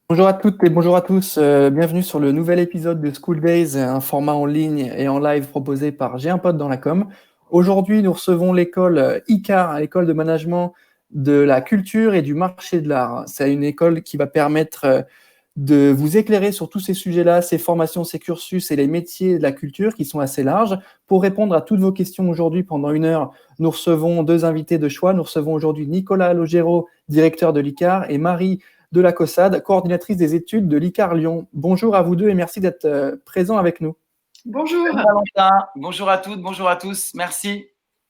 Bonjour à toutes et bonjour à tous. Bienvenue sur le nouvel épisode de School Days, un format en ligne et en live proposé par J'ai un pote dans la com. Aujourd'hui, nous recevons l'école ICAR, l'école de management de la culture et du marché de l'art. C'est une école qui va permettre de vous éclairer sur tous ces sujets-là, ces formations, ces cursus et les métiers de la culture qui sont assez larges. Pour répondre à toutes vos questions aujourd'hui pendant 1 heure, nous recevons deux invités de choix. Nous recevons aujourd'hui Nicolas Logero, directeur de l'ICAR, et Marie de la COSAD, coordinatrice des études de l'ICAR Lyon. Bonjour à vous deux et merci d'être présents avec nous. Bonjour. Salut Valentin, bonjour à toutes, bonjour à tous, merci.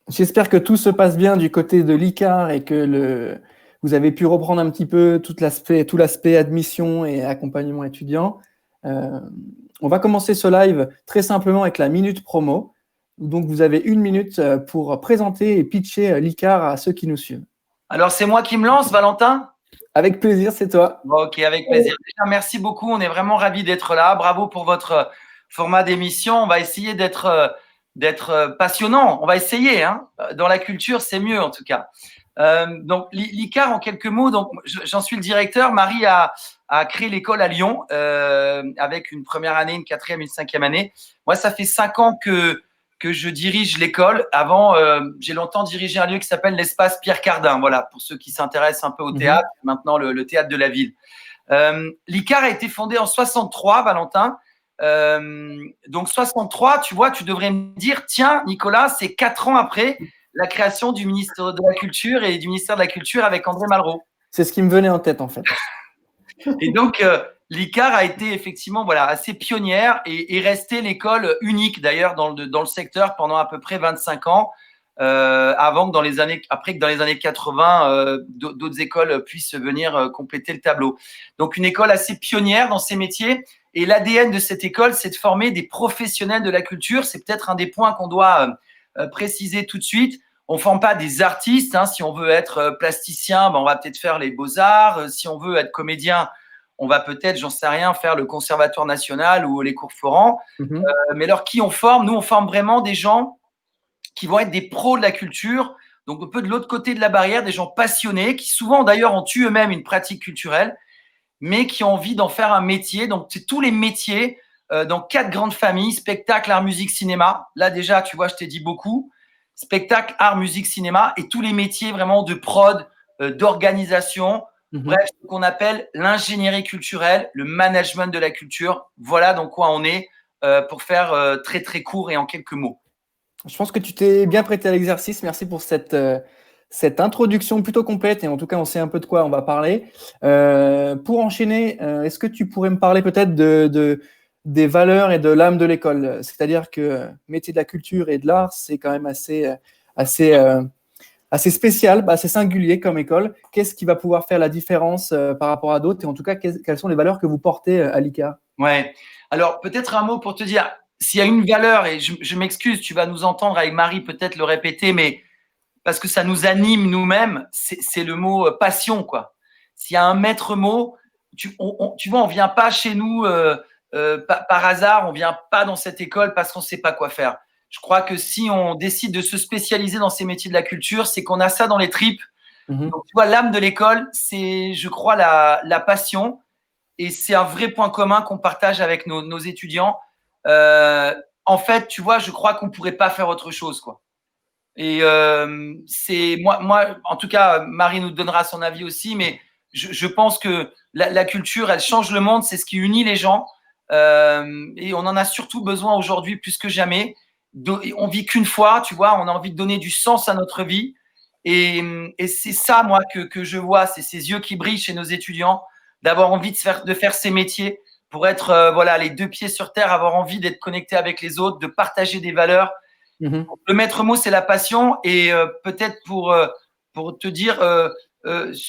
J'espère que tout se passe bien du côté de l'ICAR et que vous avez pu reprendre un petit peu tout l'aspect admission et accompagnement étudiant. On va commencer ce live très simplement avec la minute promo. Donc vous avez 1 minute pour présenter et pitcher l'ICAR à ceux qui nous suivent. Alors c'est moi qui me lance, Valentin? Avec plaisir, c'est toi. Ok, avec plaisir. Déjà, merci beaucoup, on est vraiment ravis d'être là. Bravo pour votre format d'émission. On va essayer d'être passionnant. On va essayer. Dans la culture, c'est mieux en tout cas. Donc l'ICAR, en quelques mots, donc j'en suis le directeur. Marie a créé l'école à Lyon avec une première année, une quatrième, une cinquième année. Moi, ça fait 5 ans que je dirige l'école. Avant, j'ai longtemps dirigé un lieu qui s'appelle l'espace Pierre Cardin. Voilà, pour ceux qui s'intéressent un peu au théâtre, maintenant le théâtre de la ville. L'ICAR a été fondé en 63, Valentin. Donc 63, tu vois, tu devrais me dire, tiens, Nicolas, c'est 4 ans après la création du ministère de la Culture et du ministère de la Culture avec André Malraux. C'est ce qui me venait en tête, en fait. Et donc, l'ICAR a été effectivement assez pionnière et est restée l'école unique d'ailleurs dans le secteur pendant à peu près 25 ans, avant que dans les années 80, d'autres écoles puissent venir compléter le tableau. Donc, une école assez pionnière dans ces métiers. Et l'ADN de cette école, c'est de former des professionnels de la culture. C'est peut-être un des points qu'on doit préciser tout de suite. On ne forme pas des artistes. Si on veut être plasticien, on va peut-être faire les beaux-arts. Si on veut être comédien, on va peut-être, j'en sais rien, faire le Conservatoire national ou les cours Florent. Mais alors, qui on forme? Nous, on forme vraiment des gens qui vont être des pros de la culture, donc un peu de l'autre côté de la barrière, des gens passionnés, qui souvent d'ailleurs ont eu eux-mêmes une pratique culturelle, mais qui ont envie d'en faire un métier. Donc, c'est tous les métiers dans 4 grandes familles: spectacle, art, musique, cinéma. Là, déjà, tu vois, je t'ai dit beaucoup. Spectacle, art, musique, cinéma, et tous les métiers vraiment de prod, d'organisation. Bref, ce qu'on appelle l'ingénierie culturelle, le management de la culture. Voilà dans quoi on est pour faire très, très court et en quelques mots. Je pense que tu t'es bien prêté à l'exercice. Merci pour cette introduction plutôt complète et en tout cas, on sait un peu de quoi on va parler. Pour enchaîner, est-ce que tu pourrais me parler peut-être des valeurs et de l'âme de l'école? C'est-à-dire que métier de la culture et de l'art, c'est quand même assez spécial, assez singulier comme école. Qu'est-ce qui va pouvoir faire la différence par rapport à d'autres? Et en tout cas, quelles sont les valeurs que vous portez à l'ICAR? Ouais. Alors, peut-être un mot pour te dire, s'il y a une valeur, et je m'excuse, tu vas nous entendre avec Marie peut-être le répéter, mais parce que ça nous anime nous-mêmes, c'est le mot passion, quoi. S'il y a un maître mot, tu vois, on vient pas chez nous par hasard, on vient pas dans cette école parce qu'on sait pas quoi faire. Je crois que si on décide de se spécialiser dans ces métiers de la culture, c'est qu'on a ça dans les tripes. Donc, tu vois, l'âme de l'école, c'est, je crois, la passion. Et c'est un vrai point commun qu'on partage avec nos étudiants. En fait, tu vois, je crois qu'on pourrait pas faire autre chose, quoi. Et c'est moi, en tout cas, Marie nous donnera son avis aussi, mais je pense que la culture, elle change le monde, c'est ce qui unit les gens. Et on en a surtout besoin aujourd'hui plus que jamais. On vit qu'une fois, tu vois, on a envie de donner du sens à notre vie. Et c'est ça, moi, que je vois, c'est ces yeux qui brillent chez nos étudiants, d'avoir envie de faire ces métiers pour être les 2 pieds sur terre, avoir envie d'être connecté avec les autres, de partager des valeurs. Le maître mot, c'est la passion. Et peut-être pour te dire,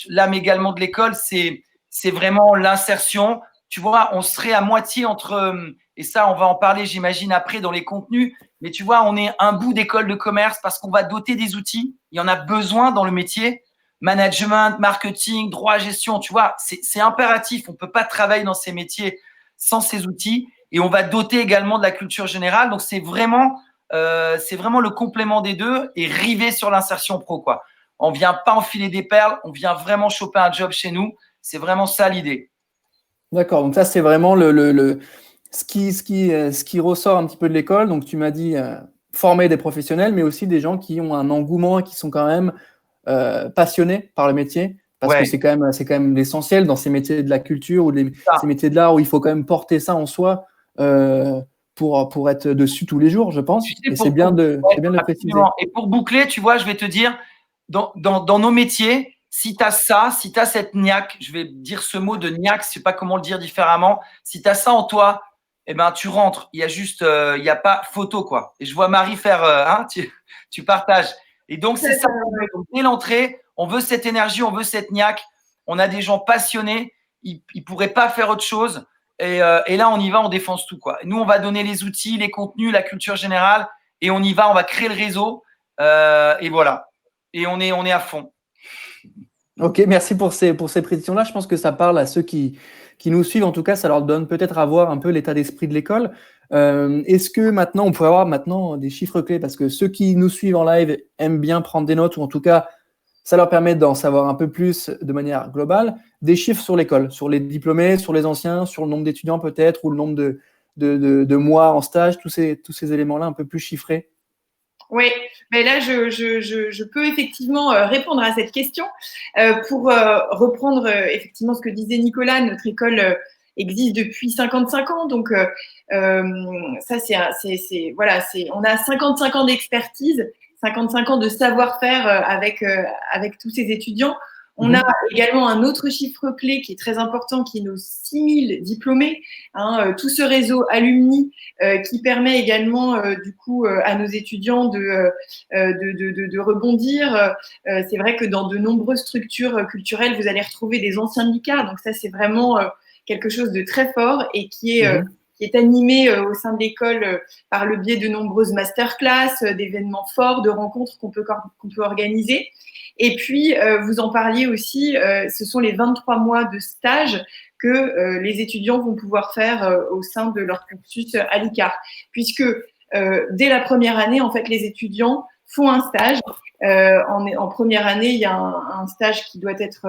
l'âme également de l'école, c'est vraiment l'insertion. Tu vois, on serait à moitié entre, et ça, on va en parler, j'imagine, après dans les contenus, mais tu vois, on est un bout d'école de commerce parce qu'on va doter des outils. Il y en a besoin dans le métier. Management, marketing, droit, gestion, tu vois, c'est impératif. On ne peut pas travailler dans ces métiers sans ces outils. Et on va doter également de la culture générale. Donc, c'est vraiment le complément des deux et river sur l'insertion pro, quoi. On vient pas enfiler des perles, on vient vraiment choper un job chez nous. C'est vraiment ça l'idée. D'accord, donc ça c'est vraiment ce qui ressort un petit peu de l'école. Donc tu m'as dit former des professionnels, mais aussi des gens qui ont un engouement et qui sont quand même passionnés par le métier, parce que Ouais, c'est quand même l'essentiel dans ces métiers de la culture ou ça. ces métiers de l'art où il faut quand même porter ça en soi euh, pour être dessus tous les jours, je Tu pense. sais, Et c'est ouais, bien de le préciser. absolument. Et pour boucler, tu vois, je vais te dire, dans nos métiers, si tu as ça, si tu as cette niaque, je vais dire ce mot de niaque, je sais pas comment le dire différemment, si tu as ça en toi, eh ben, tu rentres. Il y a juste, il y a pas photo, quoi. Et je vois Marie faire, hein, tu partages. Et donc, c'est ça qu'on veut. Donc, dès l'entrée, on veut cette énergie, on veut cette niaque. On a des gens passionnés, ils ne pourraient pas faire autre chose. Et là, on y va, on défonce tout, quoi. Nous, on va donner les outils, les contenus, la culture générale, et on y va, on va créer le réseau, et voilà. Et on est à fond. Ok, merci pour ces précisions-là. Je pense que ça parle à ceux qui nous suivent. En tout cas, ça leur donne peut-être à voir un peu l'état d'esprit de l'école. Est-ce que maintenant, on pourrait avoir maintenant des chiffres clés? Parce que ceux qui nous suivent en live aiment bien prendre des notes, ou en tout cas, ça leur permet d'en savoir un peu plus de manière globale. Des chiffres sur l'école, sur les diplômés, sur les anciens, sur le nombre d'étudiants peut-être, ou le nombre de mois en stage, tous ces éléments-là un peu plus chiffrés. Oui, mais là, je peux effectivement répondre à cette question. Pour reprendre effectivement ce que disait Nicolas, notre école existe depuis 55 ans. Donc, ça, voilà, on a 55 ans d'expertise, 55 ans de savoir-faire avec tous ces étudiants. On a également un autre chiffre clé qui est très important, qui est nos 6000 diplômés, hein, tout ce réseau alumni qui permet également du coup à nos étudiants de rebondir. C'est vrai que dans de nombreuses structures culturelles, vous allez retrouver des anciens LICAR, donc ça c'est vraiment quelque chose de très fort et qui est animé au sein de l'école par le biais de nombreuses masterclass, d'événements forts, de rencontres qu'on peut organiser. Et puis, vous en parliez aussi, ce sont les 23 mois de stage que les étudiants vont pouvoir faire au sein de leur cursus à l'ICAR. Puisque dès la première année, en fait, les étudiants font un stage. En première année, il y a un stage qui doit être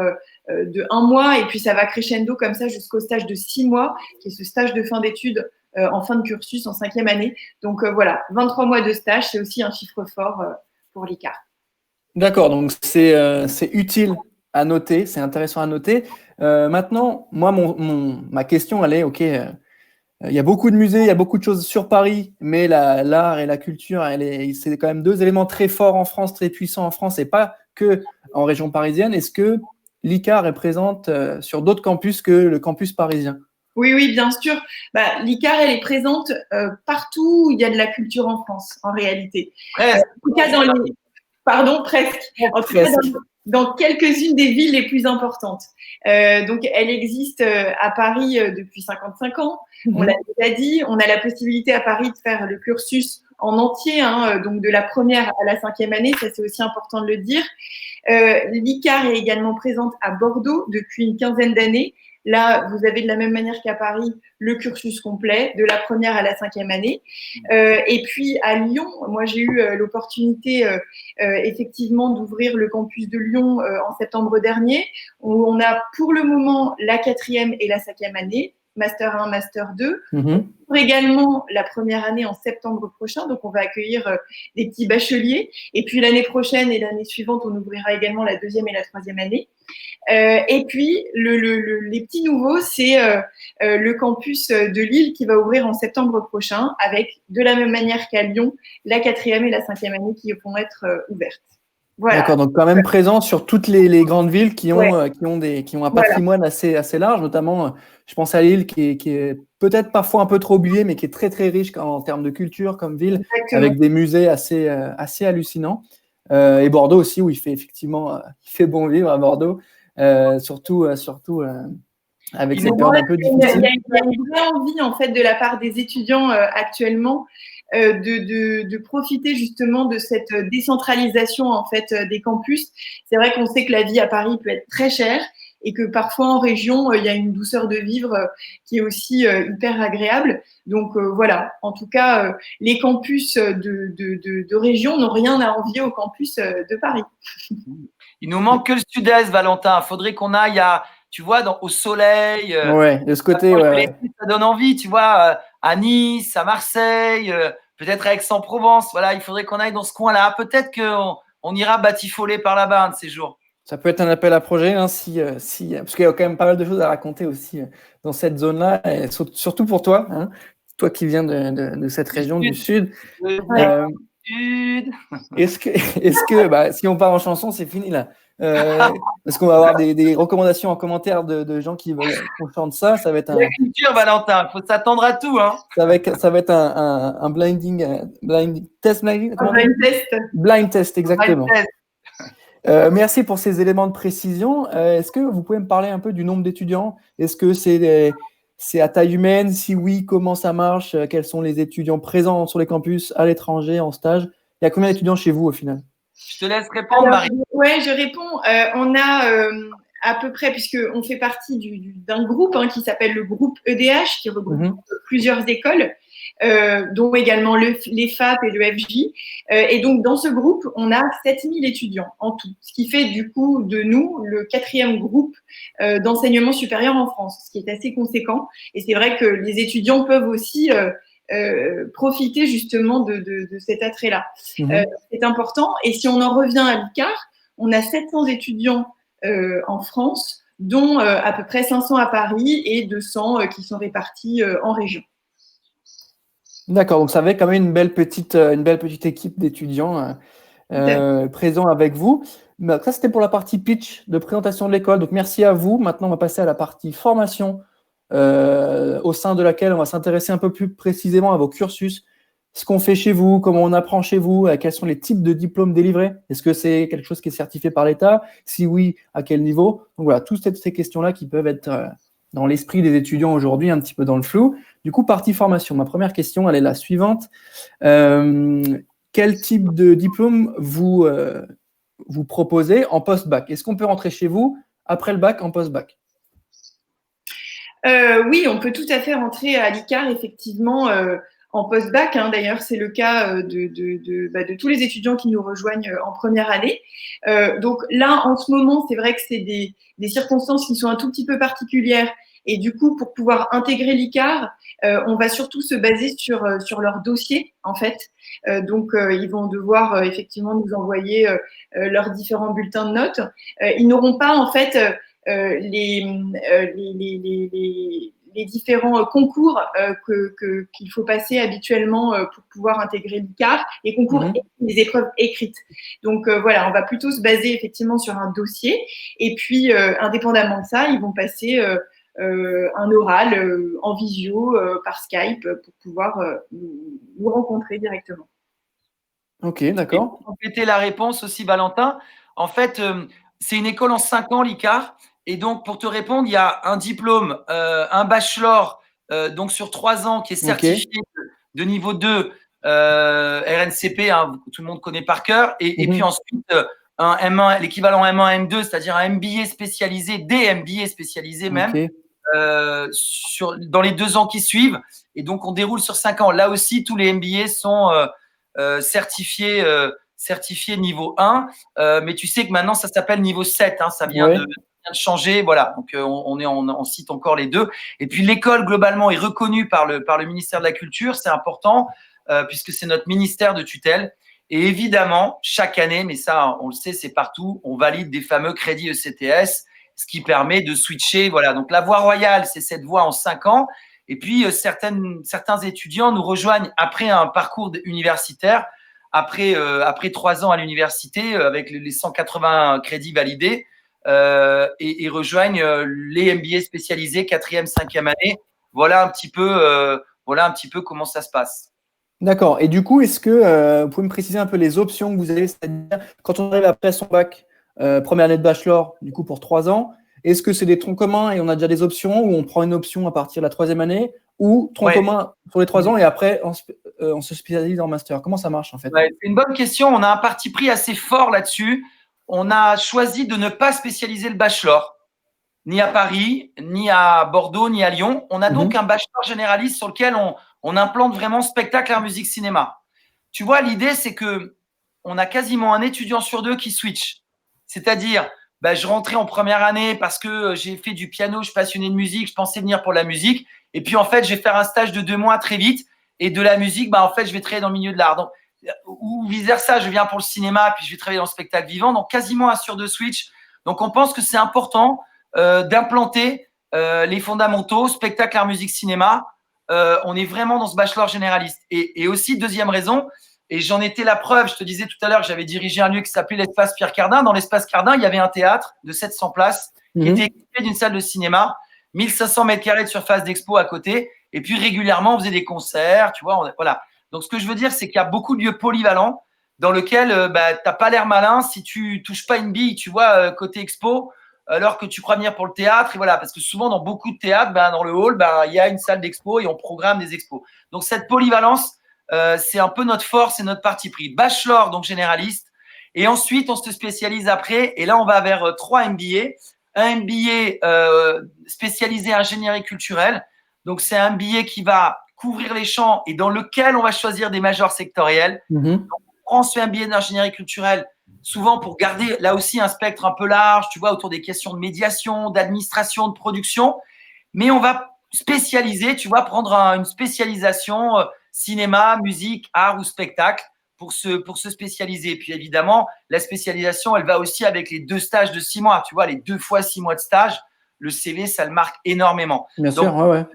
de 1 mois et puis ça va crescendo comme ça jusqu'au stage de 6 mois, qui est ce stage de fin d'études en fin de cursus en 5e année. Donc voilà, 23 mois de stage, c'est aussi un chiffre fort pour l'ICAR. D'accord, donc c'est utile à noter, c'est intéressant à noter. Maintenant, moi, ma question, elle est, OK, il y a beaucoup de musées, il y a beaucoup de choses sur Paris, mais l'art et la culture, c'est quand même deux éléments très forts en France, très puissants en France, et pas que en région parisienne. Est-ce que l'ICAR est présente sur d'autres campus que le campus parisien? Oui, oui, bien sûr. Bah, l'ICAR, elle est présente partout où il y a de la culture en France, en réalité. Presque. En tout cas, Pardon, presque. En tout cas, Presque. dans quelques-unes des villes les plus importantes. Donc, elle existe à Paris depuis 55 ans. On l'a déjà dit. On a la possibilité à Paris de faire le cursus en entier, hein, donc de la première à la 5e année. Ça, c'est aussi important de le dire. L'ICAR est également présente à Bordeaux depuis une quinzaine d'années. Là, vous avez de la même manière qu'à Paris le cursus complet, de la première à la 5e année. Et puis à Lyon, moi j'ai eu l'opportunité effectivement d'ouvrir le campus de Lyon en septembre dernier, où on a pour le moment la 4e et la 5e année, Master 1, Master 2. On ouvre également la première année en septembre prochain, donc on va accueillir des petits bacheliers. Et puis l'année prochaine et l'année suivante, on ouvrira également la 2e et la 3e année. Et puis, les petits nouveaux, c'est le campus de Lille qui va ouvrir en septembre prochain, avec, de la même manière qu'à Lyon, la 4e et la 5e année qui vont être ouvertes. Voilà. D'accord, donc quand même présent sur toutes les grandes villes qui ont un Voilà. patrimoine assez large, notamment, je pense à Lille qui est peut-être parfois un peu trop oubliée, mais qui est très très riche en termes de culture comme ville, Exactement. avec des musées assez hallucinants. Et Bordeaux aussi, où il fait effectivement il fait bon vivre à Bordeaux, surtout avec cette période un peu difficile. Il y a une vraie envie en fait de la part des étudiants actuellement de profiter justement de cette décentralisation en fait des campus. C'est vrai qu'on sait que la vie à Paris peut être très chère et que parfois en région il y a une douceur de vivre qui est aussi hyper agréable. Donc voilà, en tout cas les campus de région n'ont rien à envier au campus de Paris. Il nous manque que le sud-est, Valentin. Il faudrait qu'on aille tu vois, au soleil. Ouais, de ce côté, ouais. Ça donne envie, tu vois, à Nice, à Marseille, peut-être à Aix-en-Provence. Voilà, il faudrait qu'on aille dans ce coin-là. Peut-être qu'on ira batifoler par là-bas un de ces jours. Ça peut être un appel à projet, hein, parce qu'il y a quand même pas mal de choses à raconter aussi dans cette zone-là, et surtout pour toi, hein, toi qui viens de cette région du Sud. Est-ce que si on part en chanson, c'est fini là. Est-ce qu'on va avoir des recommandations en commentaire de gens qui veulent qu'on chante ça? Ça va être La culture, Valentin, il faut s'attendre à tout. Hein. Ça va être un blind test. Blind test, exactement. Blind test. Merci pour ces éléments de précision. Est-ce que vous pouvez me parler un peu du nombre d'étudiants? Est-ce que c'est à taille humaine? Si oui, comment ça marche? Quels sont les étudiants présents sur les campus, à l'étranger, en stage? Il y a combien d'étudiants chez vous au final? Je te laisse répondre, Marie. Oui, je réponds. On a à peu près, puisqu'on fait partie d'un groupe qui s'appelle le groupe EDH, qui regroupe plusieurs écoles, dont également les FAP et le FJ. Et donc, dans ce groupe, on a 7000 étudiants en tout, ce qui fait du coup de nous le 4e groupe d'enseignement supérieur en France, ce qui est assez conséquent. Et c'est vrai que les étudiants peuvent aussi profiter justement de cet attrait-là. C'est important. Et si on en revient à l'ICAR, on a 700 étudiants en France, dont à peu près 500 à Paris et 200 qui sont répartis en région. D'accord, donc ça avait quand même une belle petite équipe d'étudiants présents avec vous. Mais ça, c'était pour la partie pitch de présentation de l'école. Donc, merci à vous. Maintenant, on va passer à la partie formation, au sein de laquelle on va s'intéresser un peu plus précisément à vos cursus, ce qu'on fait chez vous, comment on apprend chez vous, quels sont les types de diplômes délivrés. Est-ce que c'est quelque chose qui est certifié par l'État? Si oui, à quel niveau? Donc voilà, toutes ces questions-là qui peuvent être dans l'esprit des étudiants aujourd'hui, un petit peu dans le flou. Du coup, partie formation. Ma première question, elle est la suivante. Quel type de diplôme vous proposez en post-bac? Est-ce qu'on peut rentrer chez vous après le bac en post-bac? Oui, on peut tout à fait rentrer à l'ICAR, effectivement, en post-bac. D'ailleurs, c'est le cas de tous les étudiants qui nous rejoignent en première année. Donc là, en ce moment, c'est vrai que c'est des circonstances qui sont un tout petit peu particulières. Et du coup, pour pouvoir intégrer l'ICAR, on va surtout se baser sur leur dossier, en fait. Donc, ils vont devoir effectivement nous envoyer leurs différents bulletins de notes. Ils n'auront pas, en fait, les différents concours qu'il faut passer habituellement pour pouvoir intégrer l'ICAR, les concours et les épreuves écrites. Donc voilà, on va plutôt se baser effectivement sur un dossier et puis indépendamment de ça, ils vont passer un oral en visio par Skype pour pouvoir nous rencontrer directement. Ok, d'accord. Et pour compléter la réponse aussi, Valentin, en fait, c'est une école en 5 ans, l'ICAR. Et donc, pour te répondre, il y a un diplôme, un bachelor, donc sur 3 ans, qui est certifié de niveau 2, RNCP, tout le monde connaît par cœur. Et puis ensuite, un M1, l'équivalent M1, M2, c'est-à-dire un MBA spécialisé, des MBA spécialisés même, dans les 2 ans qui suivent. Et donc, on déroule sur 5 ans. Là aussi, tous les MBA sont certifiés niveau 1. Mais tu sais que maintenant, ça s'appelle niveau 7. Ça vient de changer. Voilà. Donc, on cite encore les 2. Et puis, l'école, globalement, est reconnue par le ministère de la Culture. C'est important puisque c'est notre ministère de tutelle. Et évidemment, chaque année, mais ça, on le sait, c'est partout, on valide des fameux crédits ECTS, ce qui permet de switcher. Voilà. Donc, la voie royale, c'est cette voie en 5 ans. Et puis, certains étudiants nous rejoignent après un parcours universitaire, après 3 ans à l'université, avec les 180 crédits validés, et rejoignent les MBA spécialisés 4e, 5e année. Voilà un petit peu comment ça se passe. D'accord. Et du coup, est-ce que vous pouvez me préciser un peu les options que vous avez, c'est-à-dire quand on arrive après son bac, première année de bachelor, du coup pour 3 ans, est-ce que c'est des troncs communs et on a déjà des options ou on prend une option à partir de la 3e année ou tronc commun sur les 3 ans et après on se spécialise en master? Comment ça marche en fait? C'est une bonne question. On a un parti pris assez fort là-dessus. On a choisi de ne pas spécialiser le bachelor, ni à Paris, ni à Bordeaux, ni à Lyon. On a donc un bachelor généraliste sur lequel on implante vraiment spectacle, art, musique, cinéma. Tu vois, l'idée, c'est que on a quasiment un étudiant sur 2 qui switch. C'est-à-dire bah, je rentrais en première année parce que j'ai fait du piano, je suis passionné de musique, je pensais venir pour la musique. Et puis, en fait, je vais faire un stage de 2 mois très vite. Et de la musique, bah, en fait, je vais travailler dans le milieu de l'art. Donc, ou vice-versa, je viens pour le cinéma, puis je vais travailler dans le spectacle vivant. Donc, quasiment un sur deux switch. Donc, on pense que c'est important d'implanter les fondamentaux, spectacle, art, musique, cinéma. On est vraiment dans ce bachelor généraliste. Et aussi, deuxième raison, et j'en étais la preuve, je te disais tout à l'heure que j'avais dirigé un lieu qui s'appelait l'Espace Pierre Cardin. Dans l'Espace Cardin, il y avait un théâtre de 700 places qui était équipé d'une salle de cinéma, 1500 mètres carrés de surface d'expo à côté. Et puis, régulièrement, on faisait des concerts, tu vois, voilà. Donc, ce que je veux dire, c'est qu'il y a beaucoup de lieux polyvalents dans lesquels bah, tu n'as pas l'air malin si tu touches pas une bille, tu vois, côté expo, alors que tu crois venir pour le théâtre. Et voilà, parce que souvent, dans beaucoup de théâtres, bah, dans le hall, bah, il y a une salle d'expo et on programme des expos. Donc, cette polyvalence, c'est un peu notre force et notre parti pris. Bachelor, donc généraliste. Et ensuite, on se spécialise après. Et là, on va vers 3 MBA. Un MBA spécialisé ingénierie culturelle. Donc, c'est un MBA qui va couvrir les champs et dans lequel on va choisir des majors sectoriels. Donc, on prend ce MBA d'ingénierie culturelle souvent pour garder là aussi un spectre un peu large, tu vois, autour des questions de médiation, d'administration, de production. Mais on va spécialiser, tu vois, prendre une spécialisation cinéma, musique, art ou spectacle pour se spécialiser. Et puis évidemment, la spécialisation, elle va aussi avec les 2 stages de 6 mois. Tu vois, les 2 fois 6 mois de stage, le CV, ça le marque énormément. Bien sûr, ouais.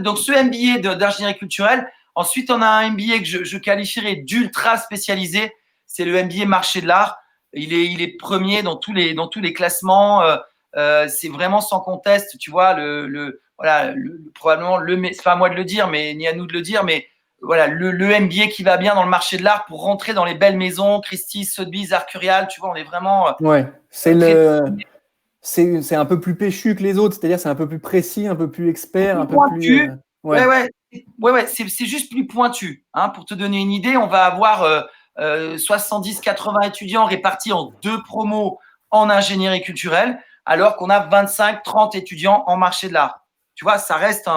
Donc, ce MBA d'ingénierie culturelle. Ensuite, on a un MBA que je qualifierais d'ultra spécialisé. C'est le MBA marché de l'art. Il est premier dans tous les classements. C'est vraiment sans conteste, tu vois, probablement c'est pas à moi de le dire, mais ni à nous de le dire, mais voilà, le MBA qui va bien dans le marché de l'art pour rentrer dans les belles maisons, Christie's, Sotheby's, Arcurial, tu vois, on est vraiment. Ouais, c'est un peu plus péchu que les autres, c'est-à-dire c'est un peu plus précis, un peu plus expert, un peu pointu. plus. Ouais, c'est juste plus pointu. Hein. Pour te donner une idée, on va avoir 70-80 étudiants répartis en 2 promos en ingénierie culturelle, alors qu'on a 25-30 étudiants en marché de l'art. Tu vois, ça reste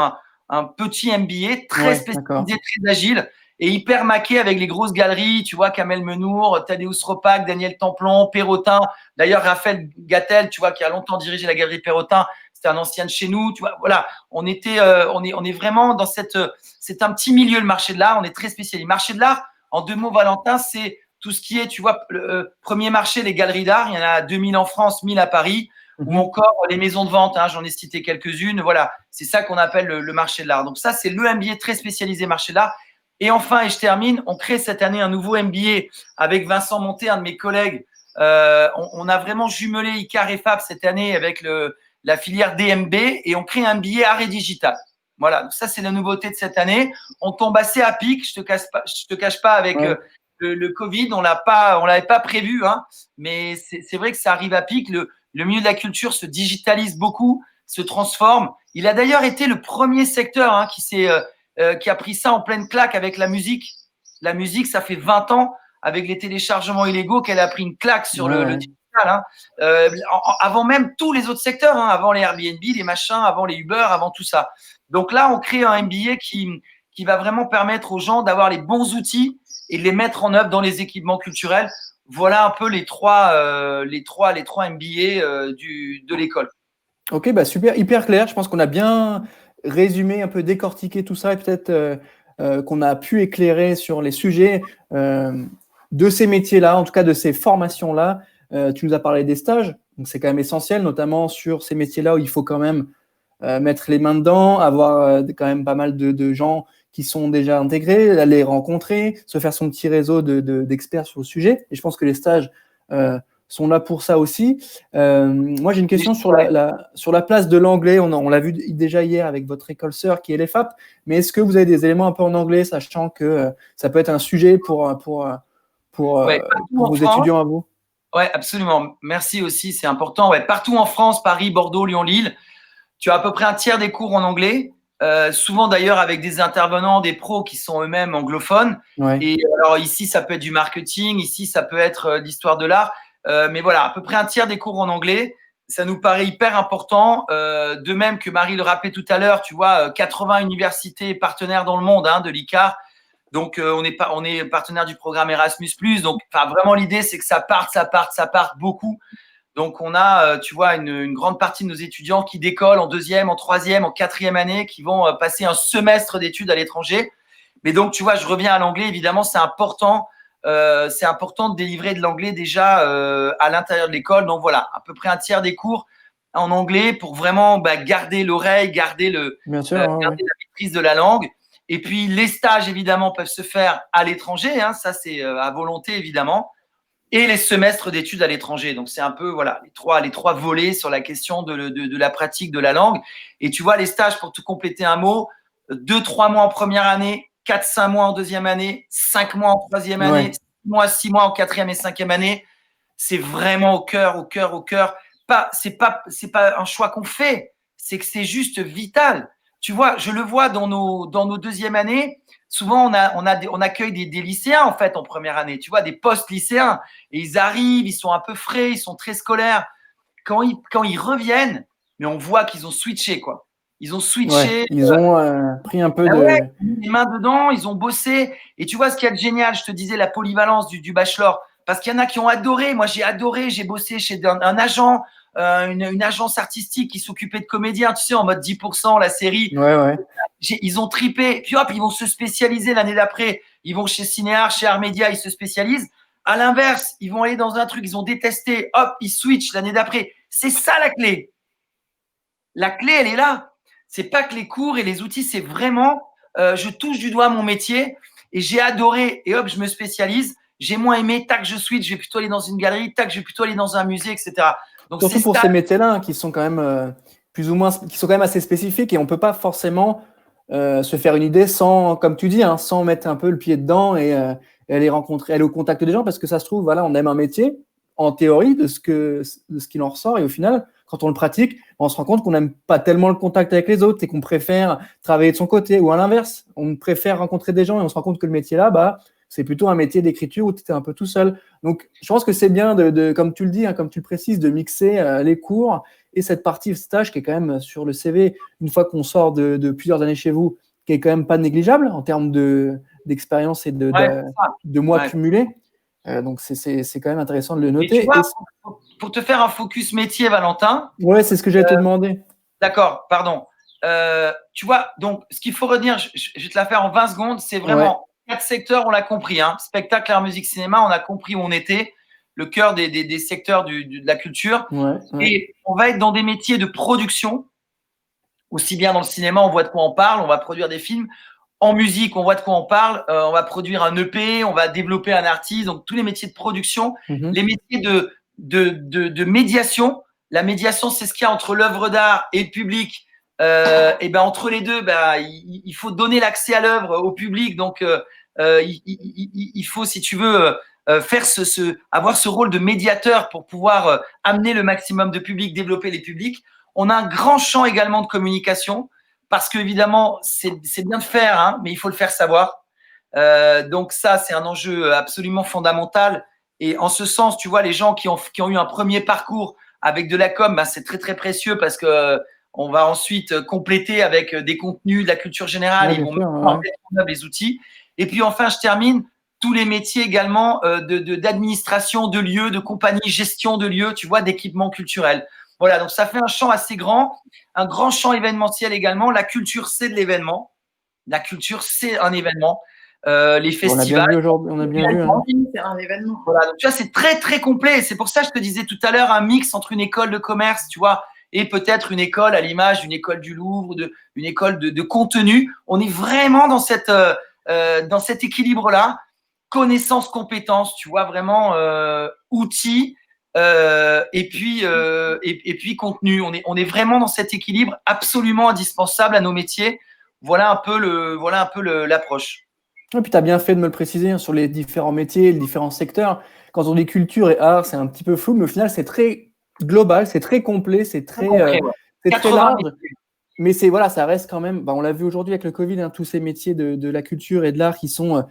un petit MBA très spécialisé, très agile et hyper maqué avec les grosses galeries. Tu vois, Kamel Menour, Tadeusz Ropac, Daniel Templon, Perrotin. D'ailleurs, Raphaël Gattel, tu vois, qui a longtemps dirigé la galerie Perrotin, c'était un ancien de chez nous. Tu vois, voilà, on est vraiment dans c'est un petit milieu, le marché de l'art. On est très spécialisé. Marché de l'art, en 2 mots, Valentin, c'est tout ce qui est, tu vois, le premier marché, les galeries d'art. Il y en a 2000 en France, 1000 à Paris. Ou encore les maisons de vente, hein, j'en ai cité quelques-unes. Voilà, c'est ça qu'on appelle le marché de l'art. Donc ça, c'est le MBA très spécialisé marché de l'art. Et enfin, et je termine, on crée cette année un nouveau MBA avec Vincent Monté, un de mes collègues. On a vraiment jumelé ICAR et FAB cette année avec la filière DMB et on crée un MBA art et digital. Voilà, donc ça, c'est la nouveauté de cette année. On tombe assez à pic, je te cache pas avec le Covid, on l'avait pas prévu, hein, mais c'est vrai que ça arrive à pic. Le milieu de la culture se digitalise beaucoup, se transforme. Il a d'ailleurs été le premier secteur hein, qui a pris ça en pleine claque avec la musique. La musique, ça fait 20 ans, avec les téléchargements illégaux, qu'elle a pris une claque sur le digital. Hein. Avant même tous les autres secteurs, hein, avant les Airbnb, les machins, avant les Uber, avant tout ça. Donc là, on crée un MBA qui va vraiment permettre aux gens d'avoir les bons outils et de les mettre en œuvre dans les équipements culturels. Voilà un peu les trois MBA de l'école. Ok, bah super, hyper clair. Je pense qu'on a bien résumé, un peu décortiqué tout ça et peut-être qu'on a pu éclairer sur les sujets de ces métiers-là, en tout cas de ces formations-là. Tu nous as parlé des stages, donc c'est quand même essentiel, notamment sur ces métiers-là où il faut quand même mettre les mains dedans, avoir quand même pas mal de gens qui sont déjà intégrés, aller rencontrer, se faire son petit réseau d'experts sur le sujet. Et je pense que les stages sont là pour ça aussi. Moi, j'ai une question sur la place de l'anglais. On l'a vu déjà hier avec votre école sœur qui est l'EFAP. Mais est-ce que vous avez des éléments un peu en anglais, sachant que ça peut être un sujet pour vos étudiants à vous? Oui, absolument. Merci aussi, c'est important. Ouais, partout en France, Paris, Bordeaux, Lyon, Lille, tu as à peu près un tiers des cours en anglais. Souvent d'ailleurs avec des intervenants, des pros qui sont eux-mêmes anglophones. Et alors ici, ça peut être du marketing, ici, ça peut être l'histoire de l'art. Mais voilà, à peu près un tiers des cours en anglais. Ça nous paraît hyper important. De même que Marie le rappelait tout à l'heure, tu vois, 80 universités partenaires dans le monde hein, de l'ICAR. Donc, on est partenaire du programme Erasmus+. Donc, vraiment, l'idée, c'est que ça parte beaucoup. Donc, on a, tu vois, une grande partie de nos étudiants qui décollent en 2e, en 3e, en 4e année, qui vont passer un semestre d'études à l'étranger. Mais donc, tu vois, je reviens à l'anglais. Évidemment, c'est important de délivrer de l'anglais déjà à l'intérieur de l'école. Donc, voilà, à peu près un tiers des cours en anglais pour vraiment garder l'oreille, garder Bien sûr, la maîtrise de la langue. Et puis, les stages, évidemment, peuvent se faire à l'étranger. Hein, ça, c'est à volonté, évidemment. Et les semestres d'études à l'étranger. Donc, c'est un peu les trois volets sur la question de la pratique de la langue. Et tu vois, les stages, pour te compléter un mot, 2-3 mois en première année, 4-5 mois en 2e année, 5 mois en 3e année, 6 mois en 4e et 5e année. C'est vraiment au cœur. C'est pas un choix qu'on fait, c'est que c'est juste vital. Tu vois, je le vois dans nos 2e années. Souvent, on accueille des lycéens, en fait, en première année. Tu vois, des post-lycéens. Et ils arrivent, ils sont un peu frais, ils sont très scolaires. Quand ils reviennent, mais on voit qu'ils ont switché, quoi. Ils ont switché. Ouais, ils ont pris un peu ils de… ont mis les mains dedans, ils ont bossé. Et tu vois, ce qui est génial, je te disais, la polyvalence du bachelor. Parce qu'il y en a qui ont adoré. Moi, j'ai adoré. J'ai bossé chez un agent, une agence artistique qui s'occupait de comédiens, tu sais, en mode 10%, la série. Ouais. Ils ont tripé, puis hop, ils vont se spécialiser l'année d'après. Ils vont chez Cinéar, chez Armédia, ils se spécialisent. À l'inverse, ils vont aller dans un truc, ils ont détesté, hop, ils switchent l'année d'après. C'est ça la clé. La clé, elle est là. C'est pas que les cours et les outils, c'est vraiment, je touche du doigt mon métier et j'ai adoré et hop, je me spécialise. J'ai moins aimé, tac, je switch, je vais plutôt aller dans une galerie, tac, je vais plutôt aller dans un musée, etc. Donc, surtout pour ces métiers-là, hein, qui sont quand même plus ou moins, qui sont quand même assez spécifiques et on peut pas forcément se faire une idée sans, comme tu dis, hein, sans mettre un peu le pied dedans et aller rencontrer, aller au contact des gens, parce que ça se trouve, voilà, on aime un métier en théorie de ce qu'il en ressort, et au final, quand on le pratique, on se rend compte qu'on n'aime pas tellement le contact avec les autres et qu'on préfère travailler de son côté, ou à l'inverse, on préfère rencontrer des gens et on se rend compte que le métier là, c'est plutôt un métier d'écriture où tu es un peu tout seul. Donc, je pense que c'est bien comme tu le dis, hein, comme tu le précises, de mixer les cours et cette partie stage qui est quand même sur le CV, une fois qu'on sort de plusieurs années chez vous, qui est quand même pas négligeable en termes d'expérience et de mois cumulés. Donc, c'est quand même intéressant de le noter. Et tu vois, pour te faire un focus métier, Valentin. Ouais, c'est ce que j'allais te demander. D'accord, pardon. Tu vois, donc, ce qu'il faut retenir, je vais te la faire en 20 secondes, c'est vraiment 4 secteurs, on l'a compris. Hein. Spectacle, art, musique, cinéma, on a compris où on était, le cœur des secteurs de la culture. Et on va être dans des métiers de production. Aussi bien dans le cinéma, on voit de quoi on parle, on va produire des films. En musique, on voit de quoi on parle, on va produire un EP, on va développer un artiste. Donc, tous les métiers de production, les métiers de médiation. La médiation, c'est ce qu'il y a entre l'œuvre d'art et le public. Et ben entre les deux, il faut donner l'accès à l'œuvre au public. Donc, il faut, si tu veux, avoir ce rôle de médiateur pour pouvoir amener le maximum de public, développer les publics. On a un grand champ également de communication parce que évidemment, c'est bien de faire, hein, mais il faut le faire savoir. Donc ça, c'est un enjeu absolument fondamental. Et en ce sens, tu vois, les gens qui ont eu un premier parcours avec de la com, c'est très très précieux parce que on va ensuite compléter avec des contenus de la culture générale. Ils vont mettre en œuvre les outils. Et puis enfin, je termine, tous les métiers également d'administration de lieux, de compagnie, gestion de lieux, tu vois, d'équipements culturels. Voilà, donc ça fait un champ assez grand, un grand champ événementiel également. La culture, c'est de l'événement. La culture, c'est un événement. Les festivals. On a bien vu. Hein. C'est un événement. Voilà, donc tu vois, c'est très très complet. C'est pour ça que je te disais tout à l'heure un mix entre une école de commerce, tu vois, et peut-être une école à l'image d'une école du Louvre, une école de contenu. On est vraiment dans cet équilibre-là. Connaissance, compétences, tu vois, vraiment outils et puis contenu. On est vraiment dans cet équilibre absolument indispensable à nos métiers. Voilà un peu l'approche. Et puis, tu as bien fait de me le préciser hein, sur les différents métiers, les différents secteurs. Quand on dit culture et art, c'est un petit peu flou, mais au final, c'est très global, c'est très complet, c'est très large. Mais voilà, ça reste quand même, on l'a vu aujourd'hui avec le Covid, hein, tous ces métiers de la culture et de l'art qui sont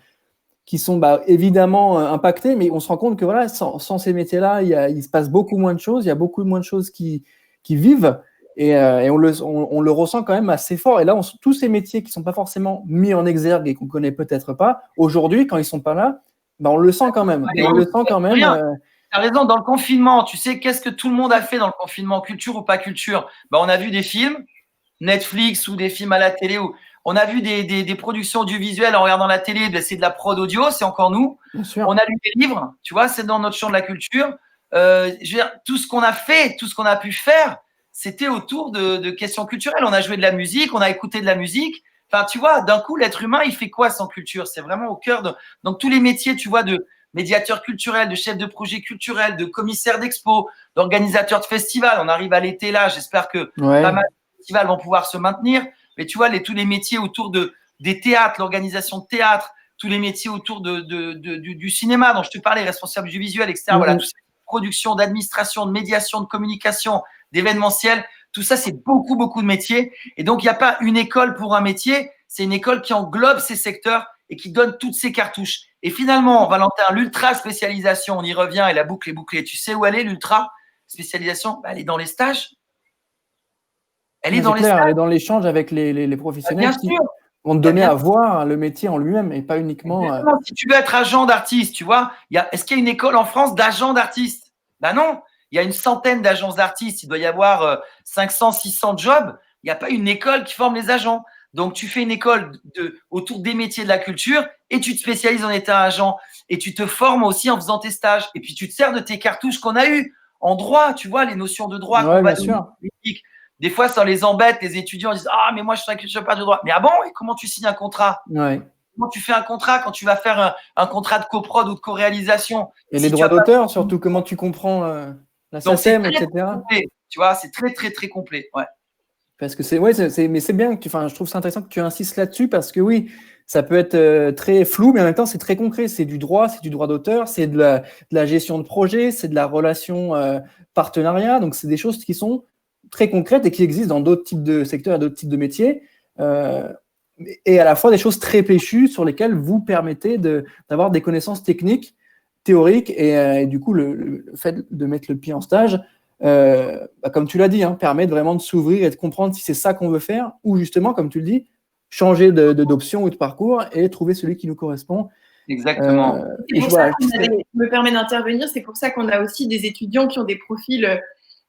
évidemment impactés, mais on se rend compte que voilà, sans ces métiers-là, il se passe beaucoup moins de choses, il y a beaucoup moins de choses qui vivent. Et on le ressent quand même assez fort. Et là, tous ces métiers qui ne sont pas forcément mis en exergue et qu'on ne connaît peut-être pas, aujourd'hui, quand ils ne sont pas là, on le sent quand même. Et on le sent quand même. as raison, dans le confinement, tu sais, qu'est-ce que tout le monde a fait dans le confinement, culture ou pas culture? On a vu des films, Netflix ou des films à la télé, on a vu des productions audiovisuelles en regardant la télé, c'est de la prod audio, c'est encore nous. Bien sûr. On a lu des livres, tu vois, c'est dans notre champ de la culture. Je veux dire, tout ce qu'on a fait, tout ce qu'on a pu faire, c'était autour de questions culturelles. On a joué de la musique, on a écouté de la musique. Enfin, tu vois, d'un coup, l'être humain, il fait quoi sans culture? C'est vraiment au cœur de… Donc, tous les métiers, tu vois, de médiateur culturel, de chef de projet culturel, de commissaire d'expo, d'organisateur de festival. On arrive à l'été là, j'espère que pas mal de festivals vont pouvoir se maintenir. Mais tu vois, tous les métiers autour des théâtres, l'organisation de théâtre, tous les métiers autour du cinéma dont je te parlais, responsable du visuel, etc. Voilà, tout ça, production, d'administration, de médiation, de communication, d'événementiel, tout ça, c'est beaucoup, beaucoup de métiers. Et donc, il n'y a pas une école pour un métier, c'est une école qui englobe ces secteurs et qui donne toutes ces cartouches. Et finalement, Valentin, l'ultra spécialisation, on y revient et la boucle est bouclée. Tu sais où elle est, l'ultra spécialisation? Elle est dans les stages. Elle est dans les stages. Elle est dans l'échange avec les professionnels qui vont te donner à voir le métier en lui-même et pas uniquement… Si tu veux être agent d'artiste, tu vois, est-ce qu'il y a une école en France d'agents d'artistes? Ben non, il y a une centaine d'agences d'artistes, il doit y avoir 500, 600 jobs. Il n'y a pas une école qui forme les agents. Donc, tu fais une école autour des métiers de la culture et tu te spécialises en étant agent et tu te formes aussi en faisant tes stages. Et puis, tu te sers de tes cartouches qu'on a eues en droit, tu vois, les notions de droit qu'on va sûr. Des fois, ça les embête, les étudiants disent « Ah, mais moi, je suis pas de droit. » Mais ah bon, et comment tu signes un contrat? Comment tu fais un contrat quand tu vas faire un contrat de coprod ou de co-réalisation? Et les droits d'auteur, surtout, comment tu comprends la SACEM, etc. Tu vois, c'est très, très, très complet. Ouais. Parce que mais c'est bien que je trouve ça intéressant que tu insistes là-dessus parce que oui, ça peut être très flou, mais en même temps, c'est très concret. C'est du droit d'auteur, c'est de la gestion de projet, c'est de la relation partenariat. Donc, c'est des choses qui sont très concrètes et qui existent dans d'autres types de secteurs et d'autres types de métiers. Et à la fois des choses très péchues sur lesquelles vous permettez d'avoir des connaissances techniques, théoriques, et du coup, le fait de mettre le pied en stage, comme tu l'as dit, permet vraiment de s'ouvrir et de comprendre si c'est ça qu'on veut faire, ou justement, comme tu le dis, changer d'option ou de parcours et trouver celui qui nous correspond. Exactement. Je me permets d'intervenir, c'est pour ça qu'on a aussi des étudiants qui ont des profils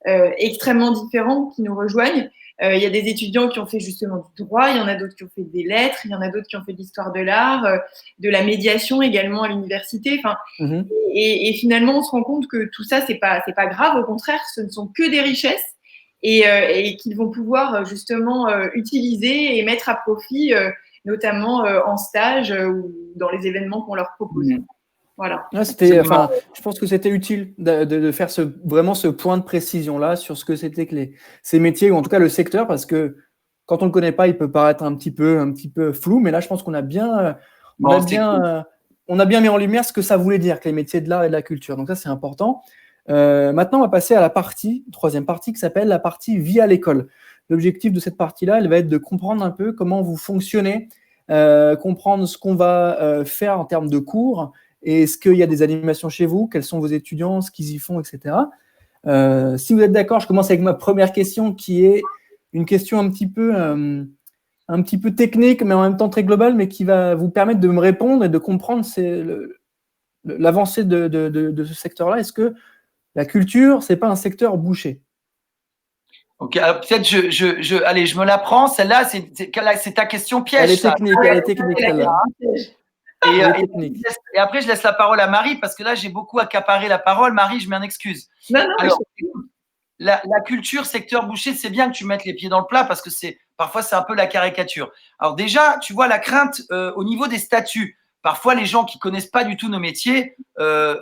extrêmement différents qui nous rejoignent. Il y a des étudiants qui ont fait justement du droit, il y en a d'autres qui ont fait des lettres, il y en a d'autres qui ont fait de l'histoire de l'art, de la médiation également à l'université. Enfin, et finalement, on se rend compte que tout ça, c'est pas grave. Au contraire, ce ne sont que des richesses et qu'ils vont pouvoir justement utiliser et mettre à profit, notamment en stage ou dans les événements qu'on leur propose. Voilà. Je pense que c'était utile de faire vraiment ce point de précision-là sur ce que c'était que ces métiers, ou en tout cas le secteur, parce que quand on ne le connaît pas, il peut paraître un petit peu flou, mais là, je pense qu'on a bien mis en lumière ce que ça voulait dire, que les métiers de l'art et de la culture. Donc ça, c'est important. Maintenant, on va passer à la troisième partie, qui s'appelle la partie vie à l'école. L'objectif de cette partie-là, elle va être de comprendre un peu comment vous fonctionnez, comprendre ce qu'on va faire en termes de cours. Et est-ce qu'il y a des animations chez vous? Quels sont vos étudiants? Ce qu'ils y font, etc. Si vous êtes d'accord, je commence avec ma première question, qui est une question un petit peu technique, mais en même temps très globale, mais qui va vous permettre de me répondre et de comprendre l'avancée de ce secteur-là. Est-ce que la culture, c'est pas un secteur bouché? Ok, alors peut-être allez, je me la prends. Celle-là, c'est ta question piège. Elle est technique celle-là. Et après, je laisse la parole à Marie parce que là, j'ai beaucoup accaparé la parole. Marie, je m'en excuse. Non, alors, la culture, secteur bouché, c'est bien que tu mettes les pieds dans le plat parce que parfois, c'est un peu la caricature. Alors déjà, tu vois la crainte au niveau des statuts. Parfois, les gens qui connaissent pas du tout nos métiers,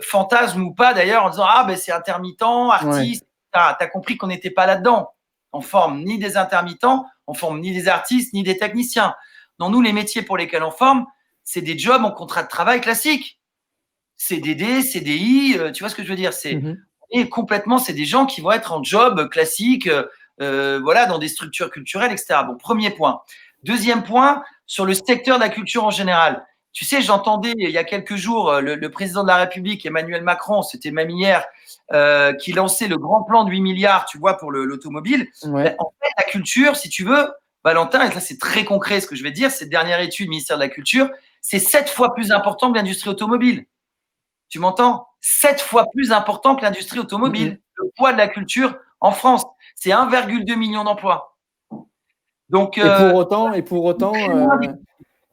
fantasment ou pas d'ailleurs, en disant « Ah, ben c'est intermittent, artiste. Ouais. » Tu as compris qu'on n'était pas là-dedans. On forme ni des intermittents, on forme ni des artistes, ni des techniciens. Donc, nous, les métiers pour lesquels on forme, c'est des jobs en contrat de travail classique. CDD, CDI, tu vois ce que je veux dire? Et complètement, c'est des gens qui vont être en job classique, voilà, dans des structures culturelles, etc. Bon, premier point. Deuxième point, sur le secteur de la culture en général. Tu sais, j'entendais il y a quelques jours le président de la République, Emmanuel Macron, c'était même hier, qui lançait le grand plan de 8 milliards, tu vois, pour l'automobile. Ouais. En fait, la culture, si tu veux, Valentin, et là c'est très concret ce que je vais te dire, cette dernière étude ministère de la Culture, c'est 7 fois plus important que l'industrie automobile. Tu m'entends? 7 fois plus important que l'industrie automobile. Le poids de la culture en France, c'est 1,2 million d'emplois. Donc, Et pour autant,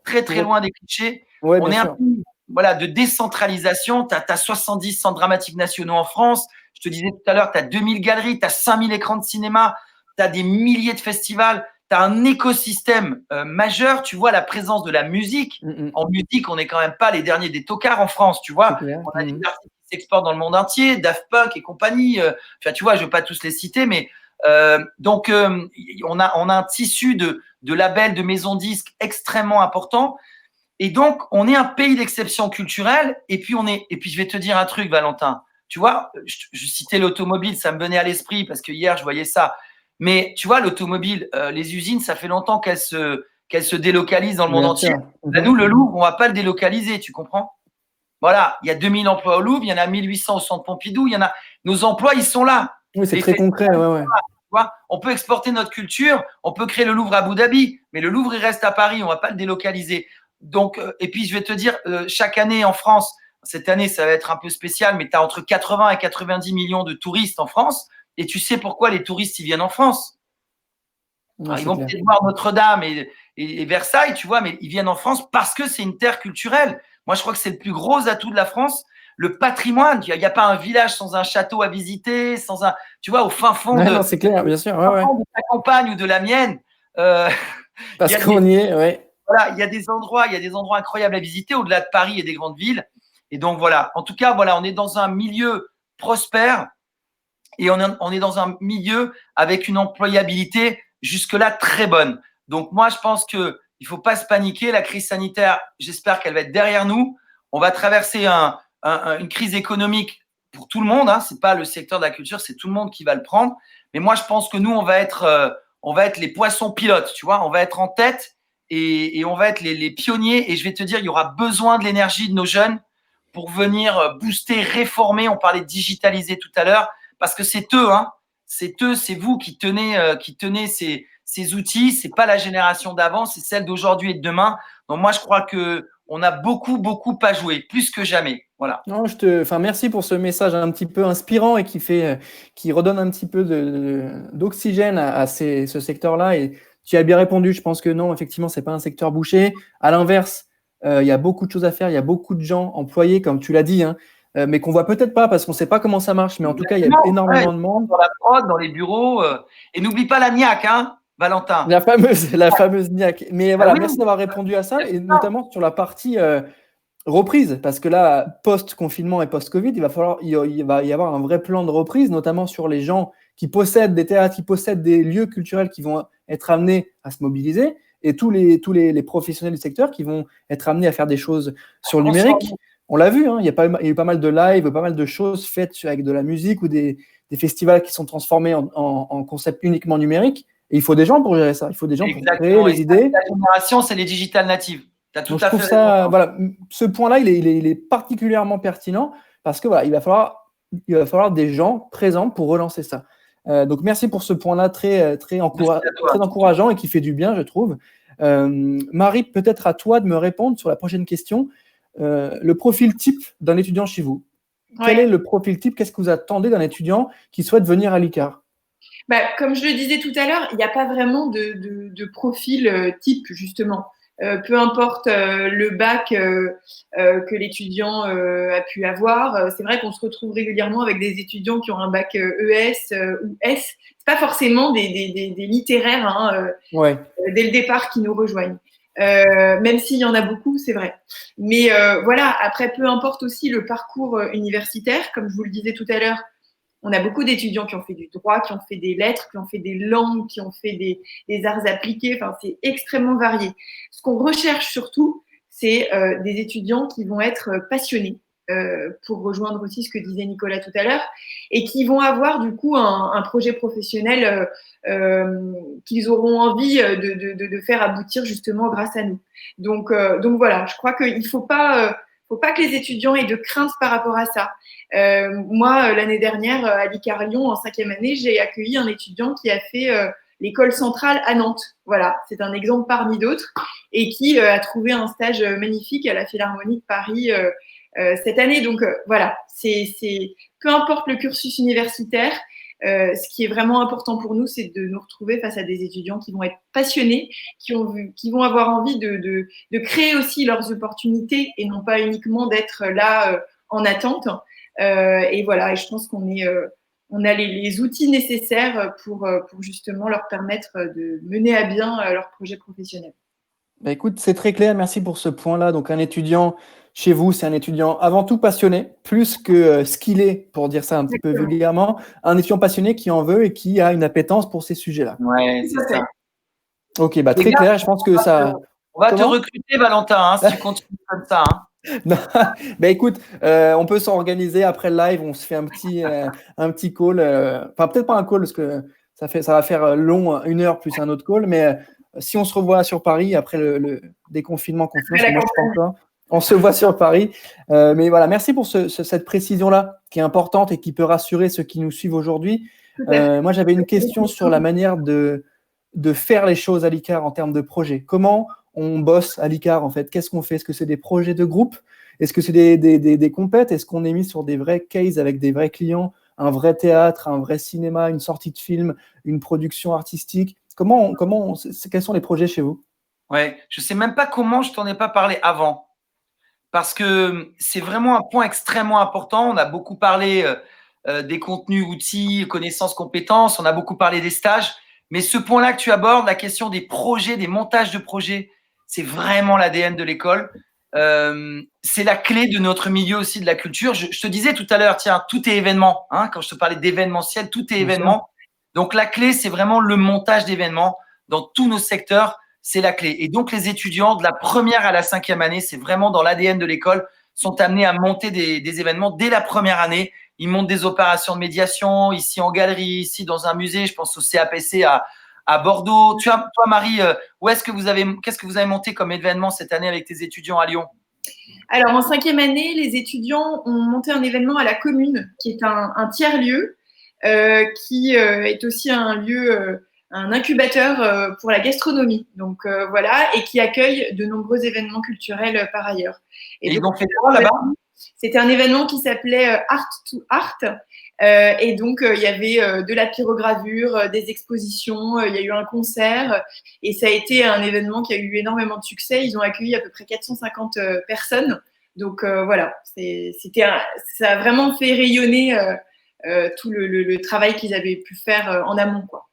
très loin des clichés. Ouais, on bien est sûr. un pays de décentralisation. Tu as 70 centres dramatiques nationaux en France. Je te disais tout à l'heure, tu as 2000 galeries, tu as 5000 écrans de cinéma, tu as des milliers de festivals, tu as un écosystème majeur. Tu vois la présence de la musique. En musique, on n'est quand même pas les derniers des tocards en France, tu vois. On a des artistes qui s'exportent dans le monde entier, Daft Punk et compagnie. Enfin, tu vois, je ne vais pas tous les citer, mais donc, on a un tissu de labels, de maisons disques extrêmement important. Et donc, on est un pays d'exception culturelle. Et puis, je vais te dire un truc, Valentin. Tu vois, je citais l'automobile, ça me venait à l'esprit parce que hier, je voyais ça. Mais tu vois, l'automobile, les usines, ça fait longtemps qu'elles se délocalisent dans le monde entier. Là, nous, le Louvre, on ne va pas le délocaliser, tu comprends? Voilà, il y a 2000 emplois au Louvre, il y en a 1800 au Centre Pompidou. Nos emplois, ils sont là. Oui, c'est très concret. Ouais. On peut exporter notre culture, on peut créer le Louvre à Abu Dhabi, mais le Louvre, il reste à Paris, on ne va pas le délocaliser. Donc, et puis, je vais te dire, chaque année en France, cette année, ça va être un peu spécial, mais tu as entre 80 et 90 millions de touristes en France. Et tu sais pourquoi les touristes, ils viennent en France? Alors, ils vont peut-être voir Notre-Dame et Versailles, tu vois, mais ils viennent en France parce que c'est une terre culturelle. Moi, je crois que c'est le plus gros atout de la France. Le patrimoine, il n'y a pas un village sans un château à visiter, sans un, tu vois, au fin fond non, c'est clair, bien sûr. de ta campagne ou de la mienne. Parce qu'on y est, ouais. Voilà, il y a des endroits incroyables à visiter au-delà de Paris et des grandes villes. Et donc voilà, en tout cas, voilà, on est dans un milieu prospère et on est dans un milieu avec une employabilité jusque-là très bonne. Donc moi, je pense qu'il ne faut pas se paniquer. La crise sanitaire, j'espère qu'elle va être derrière nous. On va traverser une crise économique pour tout le monde. Ce n'est pas le secteur de la culture, c'est tout le monde qui va le prendre. Mais moi, je pense que nous, on va être les poissons pilotes, tu vois. On va être en tête et on va être les pionniers. Et je vais te dire, il y aura besoin de l'énergie de nos jeunes pour venir booster, réformer. On parlait de digitaliser tout à l'heure parce que c'est eux, c'est vous qui tenez ces outils. C'est pas la génération d'avant, c'est celle d'aujourd'hui et de demain. Donc moi, je crois que on a beaucoup à jouer, plus que jamais. Voilà. Non, merci pour ce message un petit peu inspirant et qui redonne un petit peu d'oxygène à ce secteur-là. Et tu as bien répondu. Je pense que non, effectivement, c'est pas un secteur bouché. À l'inverse, il y a beaucoup de choses à faire. Il y a beaucoup de gens employés, comme tu l'as dit, mais qu'on voit peut-être pas parce qu'on sait pas comment ça marche. Mais en tout cas, il y a énormément de monde. Dans la prod, dans les bureaux. Et n'oublie pas la niaque, Valentin. La fameuse niaque. Mais voilà, merci d'avoir répondu à ça et notamment sur la partie reprise, parce que là, post-confinement et post-Covid, il va y avoir un vrai plan de reprise, notamment sur les gens qui possèdent des théâtres, qui possèdent des lieux culturels qui vont être amenés à se mobiliser, et tous les professionnels du secteur qui vont être amenés à faire des choses sur le numérique. On l'a vu, il y a eu pas mal de lives, pas mal de choses faites avec de la musique ou des festivals qui sont transformés en concept uniquement numérique. Et il faut des gens pour gérer ça. Il faut des gens pour créer les idées. La génération, c'est les digital natives. Donc, je trouve ça, voilà, ce point-là, il est particulièrement pertinent parce que voilà, il va falloir des gens présents pour relancer ça. Donc, merci pour ce point-là très encourageant et qui fait du bien, je trouve. Marie, peut-être à toi de me répondre sur la prochaine question. Le profil type d'un étudiant chez vous. Ouais. Quel est le profil type? Qu'est-ce que vous attendez d'un étudiant qui souhaite venir à l'ICAR? Comme je le disais tout à l'heure, il n'y a pas vraiment de profil type, justement. Peu importe le bac que l'étudiant a pu avoir. C'est vrai qu'on se retrouve régulièrement avec des étudiants qui ont un bac ES ou S. C'est pas forcément des littéraires dès le départ qui nous rejoignent. Même s'il y en a beaucoup, c'est vrai. Mais voilà, après, peu importe aussi le parcours universitaire, comme je vous le disais tout à l'heure, on a beaucoup d'étudiants qui ont fait du droit, qui ont fait des lettres, qui ont fait des langues, qui ont fait des arts appliqués. Enfin, c'est extrêmement varié. Ce qu'on recherche surtout, c'est des étudiants qui vont être passionnés, pour rejoindre aussi ce que disait Nicolas tout à l'heure, et qui vont avoir du coup un projet professionnel qu'ils auront envie de faire aboutir justement grâce à nous. Donc voilà, je crois qu'il faut pas que les étudiants aient de crainte par rapport à ça. Moi, l'année dernière, à l'ICAR Lyon, en 5e année, j'ai accueilli un étudiant qui a fait l'école centrale à Nantes. Voilà, c'est un exemple parmi d'autres, et qui a trouvé un stage magnifique à la Philharmonie de Paris cette année. Donc voilà, peu importe le cursus universitaire, ce qui est vraiment important pour nous, c'est de nous retrouver face à des étudiants qui vont être passionnés, qui vont avoir envie de créer aussi leurs opportunités et non pas uniquement d'être là en attente. Et voilà, et je pense on a les outils nécessaires pour justement leur permettre de mener à bien leur projet professionnel. Bah, écoute, c'est très clair, merci pour ce point-là. Donc un étudiant chez vous, c'est un étudiant avant tout passionné, plus que skillé, pour dire ça un petit peu vulgairement, un étudiant passionné qui en veut et qui a une appétence pour ces sujets-là. Ouais, c'est ça. Ok, bah très clair, je pense que ça… On va te recruter, Valentin, hein, si tu continues comme ça. Hein. Non, bah écoute, on peut s'organiser après le live, on se fait un petit call, enfin peut-être pas un call parce que ça va faire long, 1 heure plus un autre call, mais si on se revoit sur Paris après le déconfinement, confinement, ça ne marche pas encore, on se voit sur Paris. Mais voilà, merci pour cette précision-là qui est importante et qui peut rassurer ceux qui nous suivent aujourd'hui. Moi, j'avais une question sur la manière de faire les choses à l'ICAR en termes de projet. Comment on bosse à l'ICAR en fait? Qu'est-ce qu'on fait? Est-ce que c'est des projets de groupe? Est-ce que c'est des compètes? Est-ce qu'on est mis sur des vrais cases avec des vrais clients, un vrai théâtre, un vrai cinéma, une sortie de film, une production artistique? Quels sont les projets chez vous? Ouais, je sais même pas comment je t'en ai pas parlé avant, parce que c'est vraiment un point extrêmement important. On a beaucoup parlé des contenus, outils, connaissances, compétences. On a beaucoup parlé des stages, mais ce point-là que tu abordes, la question des projets, des montages de projets, c'est vraiment l'ADN de l'école. C'est la clé de notre milieu aussi de la culture. Je te disais tout à l'heure, tiens, tout est événement. Hein, quand je te parlais d'événementiel, tout est événement. Donc la clé, c'est vraiment le montage d'événements dans tous nos secteurs. C'est la clé. Et donc les étudiants de la première à la 5e année, c'est vraiment dans l'ADN de l'école, sont amenés à monter des événements dès la première année. Ils montent des opérations de médiation ici en galerie, ici dans un musée. Je pense au CAPC à Bordeaux. Toi, Marie, qu'est-ce que vous avez monté comme événement cette année avec tes étudiants à Lyon? Alors, en 5e année, les étudiants ont monté un événement à la commune, qui est un tiers-lieu, qui est aussi un lieu, un incubateur pour la gastronomie. Donc, voilà, et qui accueille de nombreux événements culturels par ailleurs. Et ils ont fait quoi là-bas? C'était un événement qui s'appelait Art to Art. Et donc, il y avait de la pyrogravure, des expositions, il y a eu un concert. Et ça a été un événement qui a eu énormément de succès. Ils ont accueilli à peu près 450 personnes. Donc, voilà, ça a vraiment fait rayonner tout le travail qu'ils avaient pu faire en amont, quoi.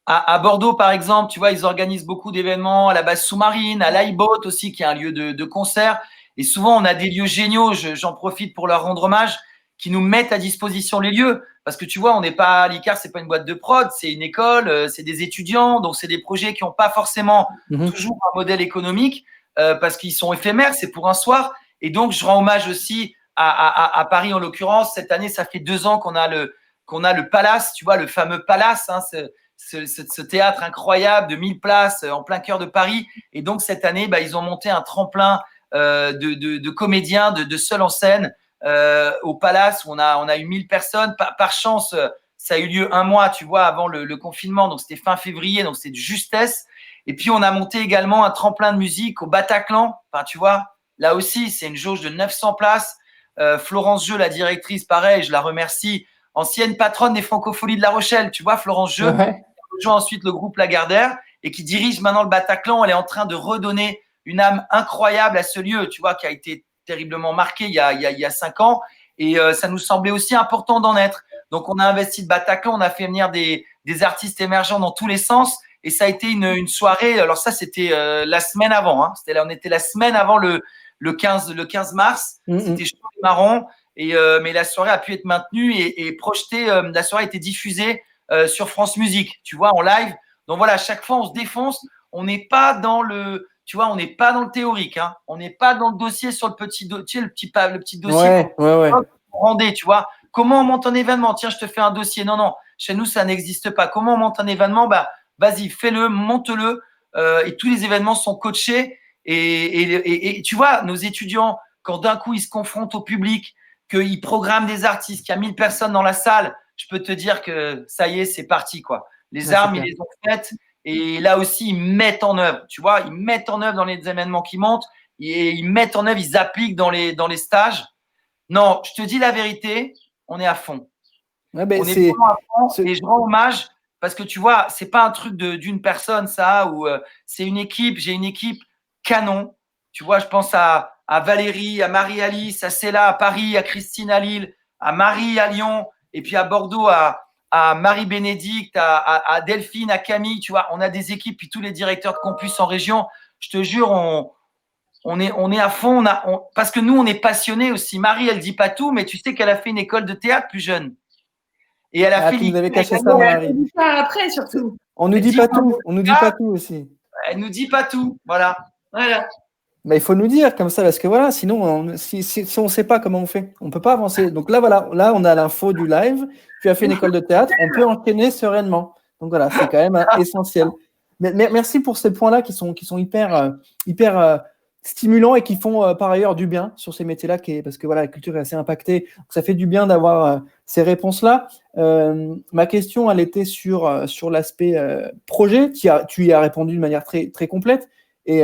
À Bordeaux, par exemple, tu vois, ils organisent beaucoup d'événements à la base sous-marine, à l'iBoat aussi, qui est un lieu de concert. Et souvent, on a des lieux géniaux, j'en profite pour leur rendre hommage, qui nous mettent à disposition les lieux. Parce que tu vois, on n'est pas, l'ICAR, c'est pas une boîte de prod, c'est une école, c'est des étudiants, donc c'est des projets qui n'ont pas forcément toujours un modèle économique, parce qu'ils sont éphémères, c'est pour un soir. Et donc, je rends hommage aussi à Paris, en l'occurrence. Cette année, ça fait 2 ans qu'on a le Palace, tu vois, le fameux Palace, hein, ce théâtre incroyable de 1000 places en plein cœur de Paris. Et donc, cette année, ils ont monté un tremplin de comédiens, de seuls en scène au Palace, où on a eu 1000 personnes. Par chance, ça a eu lieu 1 mois, tu vois, avant le confinement. Donc, c'était fin février, donc c'était de justesse. Et puis, on a monté également un tremplin de musique au Bataclan. Enfin, tu vois, là aussi, c'est une jauge de 900 places. Florence Jeu, la directrice, pareil, je la remercie. Ancienne patronne des Francopholies de La Rochelle, tu vois, Florence Jeu, qui a rejoint ensuite le groupe Lagardère et qui dirige maintenant le Bataclan. Elle est en train de redonner une âme incroyable à ce lieu, tu vois, qui a été terriblement marqué il y a 5 ans. Et ça nous semblait aussi important d'en être. Donc, on a investi le Bataclan, on a fait venir des artistes émergents dans tous les sens. Et ça a été une soirée. Alors, ça, c'était la semaine avant. Hein. On était la semaine avant le 15 mars. C'était chaud et marrant. Mais la soirée a pu être maintenue et projetée. La soirée a été diffusée sur France Musique, tu vois, en live. Donc voilà, à chaque fois, on se défonce. On n'est pas dans le, tu vois, on n'est pas dans le théorique. Hein. On n'est pas dans le dossier sur le petit dossier, le petit dossier. Rendez, tu vois. Comment on monte un événement? Tiens, je te fais un dossier. Non. Chez nous, ça n'existe pas. Comment on monte un événement? Vas-y, fais-le, monte-le. Et tous les événements sont coachés. Et tu vois, nos étudiants, quand d'un coup, ils se confrontent au public, qu'ils programment des artistes, qu'il y a 1000 personnes dans la salle, je peux te dire que ça y est, c'est parti, quoi. Les armes, ils les ont faites. Et là aussi, ils mettent en œuvre, tu vois, ils mettent en œuvre dans les événements qui montent et ils mettent en œuvre, ils appliquent dans les stages. Non, je te dis la vérité, on est à fond. Ouais, ben, on est vraiment à fond et je rends hommage parce que tu vois, c'est pas un truc d'une personne, ça, ou c'est une équipe. J'ai une équipe canon. Tu vois, je pense à Valérie, à Marie-Alice, à Céla, à Paris, à Christine à Lille, à Marie à Lyon, et puis à Bordeaux, à Marie-Bénédicte, à Delphine, à Camille. Tu vois, on a des équipes, puis tous les directeurs de campus en région. Je te jure, on est à fond. Parce que nous, on est passionnés aussi. Marie, elle dit pas tout, mais tu sais qu'elle a fait une école de théâtre plus jeune. Et elle a fait tu nous avais caché ça, Marie. Marie. Après, surtout. On nous dit pas tout. On nous dit pas tout aussi. Elle nous dit pas tout. Voilà. Mais il faut nous dire comme ça, parce que voilà, sinon, si on ne sait pas comment on fait, on ne peut pas avancer. Donc là, voilà, là, on a l'info du live. Tu as fait une école de théâtre, on peut enchaîner sereinement. Donc voilà, c'est quand même essentiel. Mais merci pour ces points-là qui sont hyper stimulants et qui font par ailleurs du bien sur ces métiers-là, parce que voilà, la culture est assez impactée. Donc ça fait du bien d'avoir ces réponses-là. Ma question, elle était sur l'aspect projet. Tu y as répondu de manière très, très complète. Et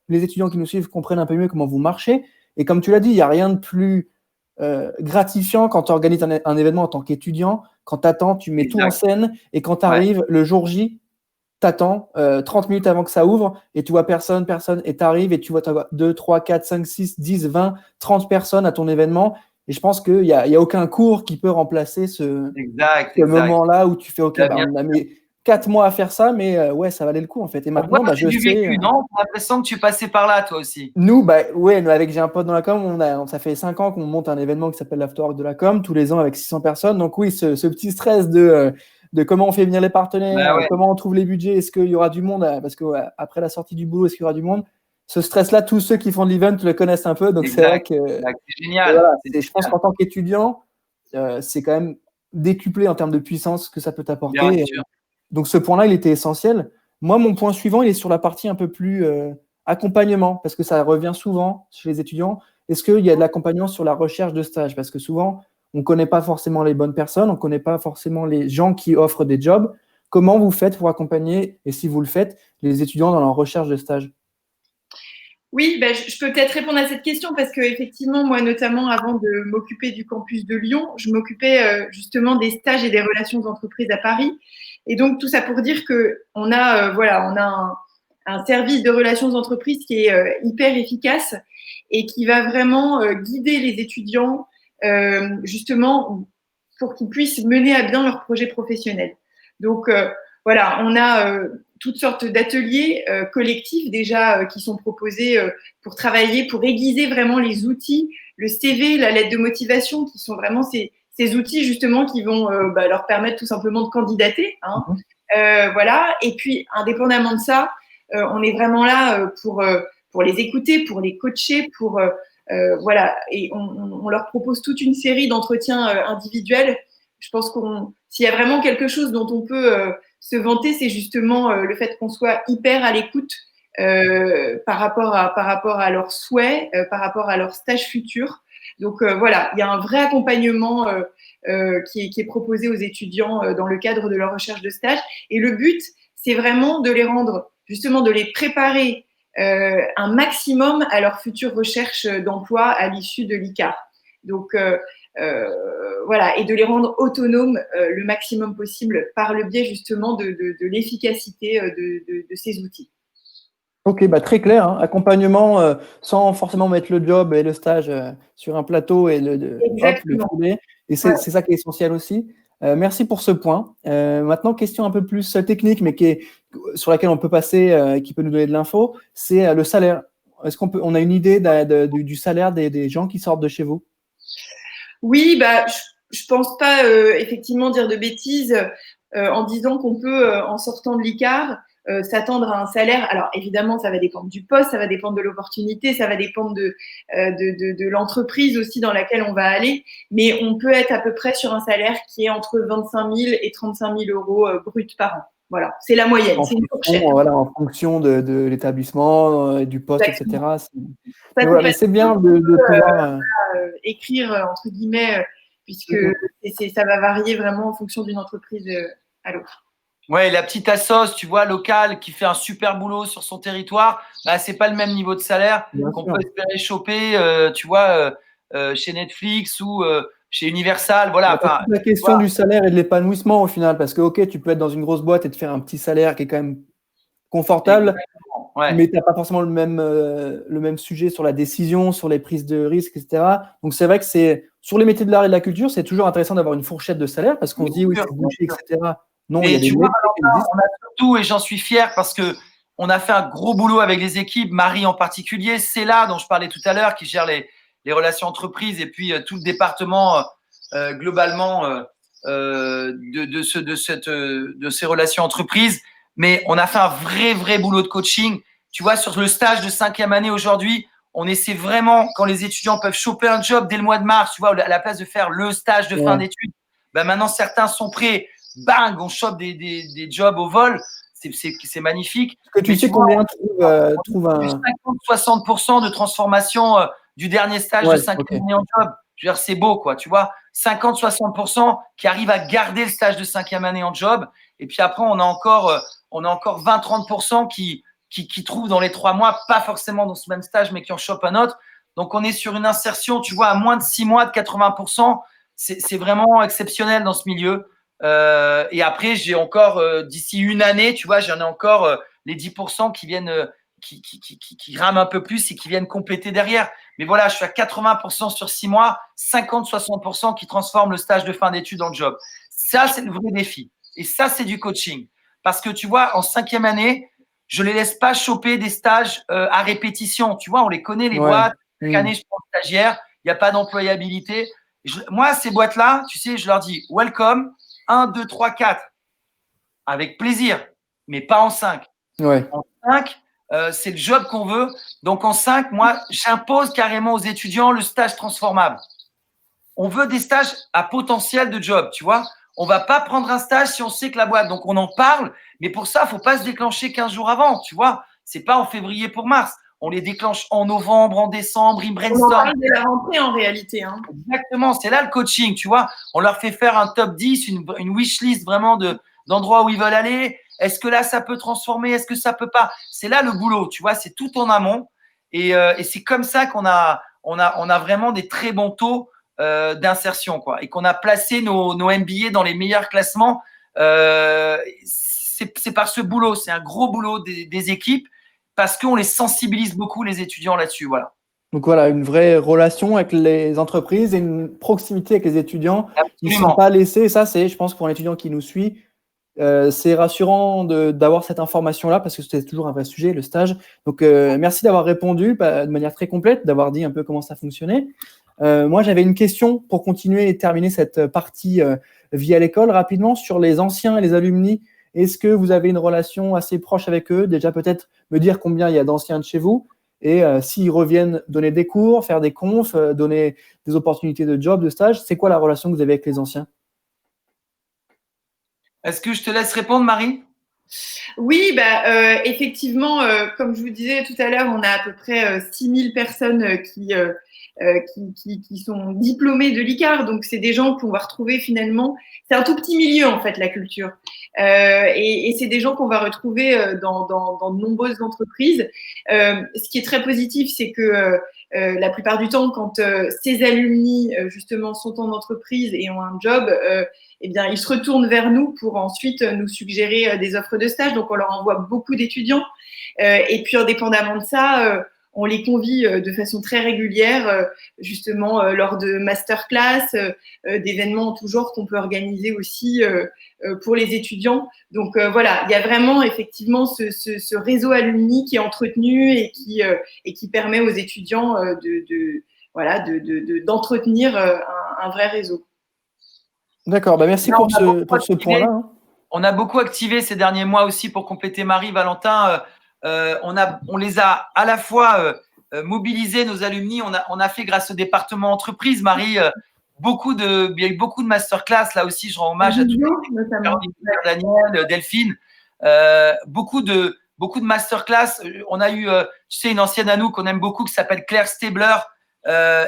les étudiants qui nous suivent comprennent un peu mieux comment vous marchez. Et comme tu l'as dit, il n'y a rien de plus gratifiant quand tu organises un événement en tant qu'étudiant, quand tu attends, tu mets tout en scène, et quand tu arrives le jour J, tu attends 30 minutes avant que ça ouvre, et tu vois personne, et tu arrives, et tu vois 2, 3, 4, 5, 6, 10, 20, 30 personnes à ton événement. Et je pense qu'il n'y a aucun cours qui peut remplacer ce moment-là où tu fais OK, on a mis 4 mois à faire ça, mais ouais, ça valait le coup en fait. Et maintenant, je sais. Vécu, non, j'ai l'impression que tu passais par là, toi aussi. Nous, avec J'ai un pote dans la com, ça fait 5 ans qu'on monte un événement qui s'appelle l'Afterwork de la com, tous les ans avec 600 personnes. Donc oui, ce petit stress de comment on fait venir les partenaires, comment on trouve les budgets, est-ce qu'il y aura du monde, parce que après la sortie du boulot, est-ce qu'il y aura du monde? Ce stress-là, tous ceux qui font de l'event le connaissent un peu. Donc c'est vrai que c'est génial. Voilà, je pense qu'en tant qu'étudiant, c'est quand même décuplé en termes de puissance que ça peut t'apporter. Donc ce point-là, il était essentiel. Moi, mon point suivant, il est sur la partie un peu plus accompagnement, parce que ça revient souvent chez les étudiants. Est-ce qu'il y a de l'accompagnement sur la recherche de stage? Parce que souvent, on ne connaît pas forcément les bonnes personnes, on ne connaît pas forcément les gens qui offrent des jobs. Comment vous faites pour accompagner, et si vous le faites, les étudiants dans leur recherche de stage? Oui, je peux peut-être répondre à cette question parce que effectivement, moi, notamment avant de m'occuper du campus de Lyon, je m'occupais justement des stages et des relations d'entreprise à Paris. Et donc, tout ça pour dire qu'on a un service de relations d'entreprise qui est hyper efficace et qui va vraiment guider les étudiants justement pour qu'ils puissent mener à bien leur projet professionnel. Donc, voilà, on a toutes sortes d'ateliers collectifs déjà qui sont proposés pour travailler, pour aiguiser vraiment les outils, le CV, la lettre de motivation, qui sont vraiment ces outils justement qui vont leur permettre tout simplement de candidater. Hein. Voilà. Et puis, indépendamment de ça, on est vraiment là pour les écouter, pour les coacher, voilà. Et on leur propose toute une série d'entretiens individuels. Je pense s'il y a vraiment quelque chose dont on peut se vanter, c'est justement le fait qu'on soit hyper à l'écoute par rapport à leurs souhaits, par rapport à leur stage futur. Donc voilà, il y a un vrai accompagnement qui est proposé aux étudiants dans le cadre de leur recherche de stage. Et le but, c'est vraiment de les rendre, justement, de les préparer un maximum à leur future recherche d'emploi à l'issue de l'ICAR. Donc voilà, et de les rendre autonomes le maximum possible par le biais justement de l'efficacité de ces outils. Ok, très clair, hein. Accompagnement sans forcément mettre le job et le stage sur un plateau et le fouler. Et c'est ça qui est essentiel aussi. Merci pour ce point. Maintenant, question un peu plus technique, mais sur laquelle on peut passer, qui peut nous donner de l'info, c'est le salaire. Est-ce qu'on a une idée du salaire des gens qui sortent de chez vous? Oui, je pense pas effectivement dire de bêtises en disant qu'on peut, en sortant de l'ICAR, s'attendre à un salaire. Alors évidemment, ça va dépendre du poste, ça va dépendre de l'opportunité, ça va dépendre de l'entreprise aussi dans laquelle on va aller. Mais on peut être à peu près sur un salaire qui est entre 25 000 et 35 000 euros bruts par an. Voilà, c'est la moyenne. C'est une fourchette. Voilà, en fonction de l'établissement, du poste, etc. Mais c'est bien de pouvoir écrire entre guillemets, puisque ça va varier vraiment en fonction d'une entreprise à l'autre. Ouais, la petite assoce, tu vois, locale, qui fait un super boulot sur son territoire, c'est pas le même niveau de salaire qu'on peut espérer choper, tu vois, chez Netflix ou chez Universal. Voilà. Enfin, la question du salaire et de l'épanouissement au final, parce que ok, tu peux être dans une grosse boîte et te faire un petit salaire qui est quand même confortable, mais tu n'as pas forcément le même sujet sur la décision, sur les prises de risques, etc. Donc c'est vrai que sur les métiers de l'art et de la culture, c'est toujours intéressant d'avoir une fourchette de salaire parce qu'on se dit oui, c'est bouché, etc. Non, il y a des métiers qui existent. On a surtout, et j'en suis fier parce que on a fait un gros boulot avec les équipes, Marie en particulier, c'est là dont je parlais tout à l'heure, qui gère les relations entreprises et puis tout le département globalement de ces relations entreprises. Mais on a fait un vrai boulot de coaching. Tu vois, sur le stage de 5e année aujourd'hui, on essaie vraiment, quand les étudiants peuvent choper un job dès le mois de mars, tu vois, à la place de faire le stage de fin d'études, ben maintenant certains sont prêts, bang, on chope des jobs au vol. C'est magnifique. Est-ce que tu sais combien trouve un… 50-60% de transformation du dernier stage de 5e année en job. Je veux dire, c'est beau, quoi, tu vois. 50-60% qui arrivent à garder le stage de 5e année en job. Et puis après, on a encore 20-30% qui trouvent dans les 3 mois, pas forcément dans ce même stage, mais qui en chopent un autre. Donc, on est sur une insertion, tu vois, à moins de 6 mois de 80%. C'est vraiment exceptionnel dans ce milieu. Et après, j'ai encore, d'ici une année, tu vois, j'en ai encore les 10% qui viennent, qui rament un peu plus et qui viennent compléter derrière. Mais voilà, je suis à 80% sur 6 mois, 50-60% qui transforment le stage de fin d'études en job. Ça, c'est le vrai défi. Et ça, c'est du coaching. Parce que tu vois, en 5e année, je ne les laisse pas choper des stages à répétition. Tu vois, on les connaît, les boîtes. Chaque année, je prends un stagiaire. Il n'y a pas d'employabilité. Moi, ces boîtes-là, tu sais, je leur dis « Welcome ». 1, 2, 3, 4. Avec plaisir, mais pas en 5. En 5, c'est le job qu'on veut. Donc, en 5, moi, j'impose carrément aux étudiants le stage transformable. On veut des stages à potentiel de job, tu vois. On ne va pas prendre un stage si on sait que la boîte… Donc, on en parle, mais pour ça, il ne faut pas se déclencher 15 jours avant, tu vois. Ce n'est pas en février pour mars. On les déclenche en novembre, en décembre, ils brainstorm. On en parle de la rentrée en réalité. Hein. Exactement, c'est là le coaching, tu vois. On leur fait faire un top 10, une wish list vraiment d'endroits où ils veulent aller. Est-ce que là, ça peut transformer? Est-ce que ça peut pas? C'est là le boulot, tu vois, c'est tout en amont. Et c'est comme ça qu'on a vraiment des très bons taux d'insertion, quoi. Et qu'on a placé nos MBA dans les meilleurs classements. C'est par ce boulot, c'est un gros boulot des équipes parce qu'on les sensibilise beaucoup, les étudiants, là-dessus, voilà. Donc voilà, une vraie relation avec les entreprises et une proximité avec les étudiants. Ils ne sont pas laissés. Ça, c'est, je pense, pour un étudiant qui nous suit, c'est rassurant d'avoir cette information-là parce que c'est toujours un vrai sujet, le stage. Donc, merci d'avoir répondu de manière très complète, d'avoir dit un peu comment ça fonctionnait. Moi, j'avais une question pour continuer et terminer cette partie vie à l'école rapidement sur les anciens et les alumni. Est-ce que vous avez une relation assez proche avec eux? Déjà, peut-être me dire combien il y a d'anciens de chez vous. Et s'ils reviennent donner des cours, faire des confs, donner des opportunités de job, de stage, c'est quoi la relation que vous avez avec les anciens? Est-ce que je te laisse répondre, Marie? Oui, effectivement, comme je vous disais tout à l'heure, on a à peu près 6000 personnes qui sont diplômés de l'ICAR. Donc, c'est des gens qu'on va retrouver finalement. C'est un tout petit milieu, en fait, la culture. Et c'est des gens qu'on va retrouver dans de nombreuses entreprises. Ce qui est très positif, c'est que la plupart du temps, quand ces alumni, justement, sont en entreprise et ont un job, eh bien, ils se retournent vers nous pour ensuite nous suggérer des offres de stage. Donc, on leur envoie beaucoup d'étudiants. Et puis, indépendamment de ça, on les convie de façon très régulière, justement, lors de masterclass, d'événements toujours qu'on peut organiser aussi pour les étudiants. Donc, voilà, il y a vraiment effectivement ce réseau alumni qui est entretenu et qui permet aux étudiants d'entretenir un vrai réseau. D'accord, merci pour ce point-là. Hein. On a beaucoup activé ces derniers mois aussi pour compléter Marie, Valentin. On les a à la fois mobilisés, nos alumni. On a fait grâce au département entreprise, Marie, il y a eu beaucoup de masterclass. Là aussi, je rends hommage à tous les Daniel, Delphine. Beaucoup de masterclass. On a eu, tu sais, une ancienne à nous qu'on aime beaucoup qui s'appelle Claire Stabler.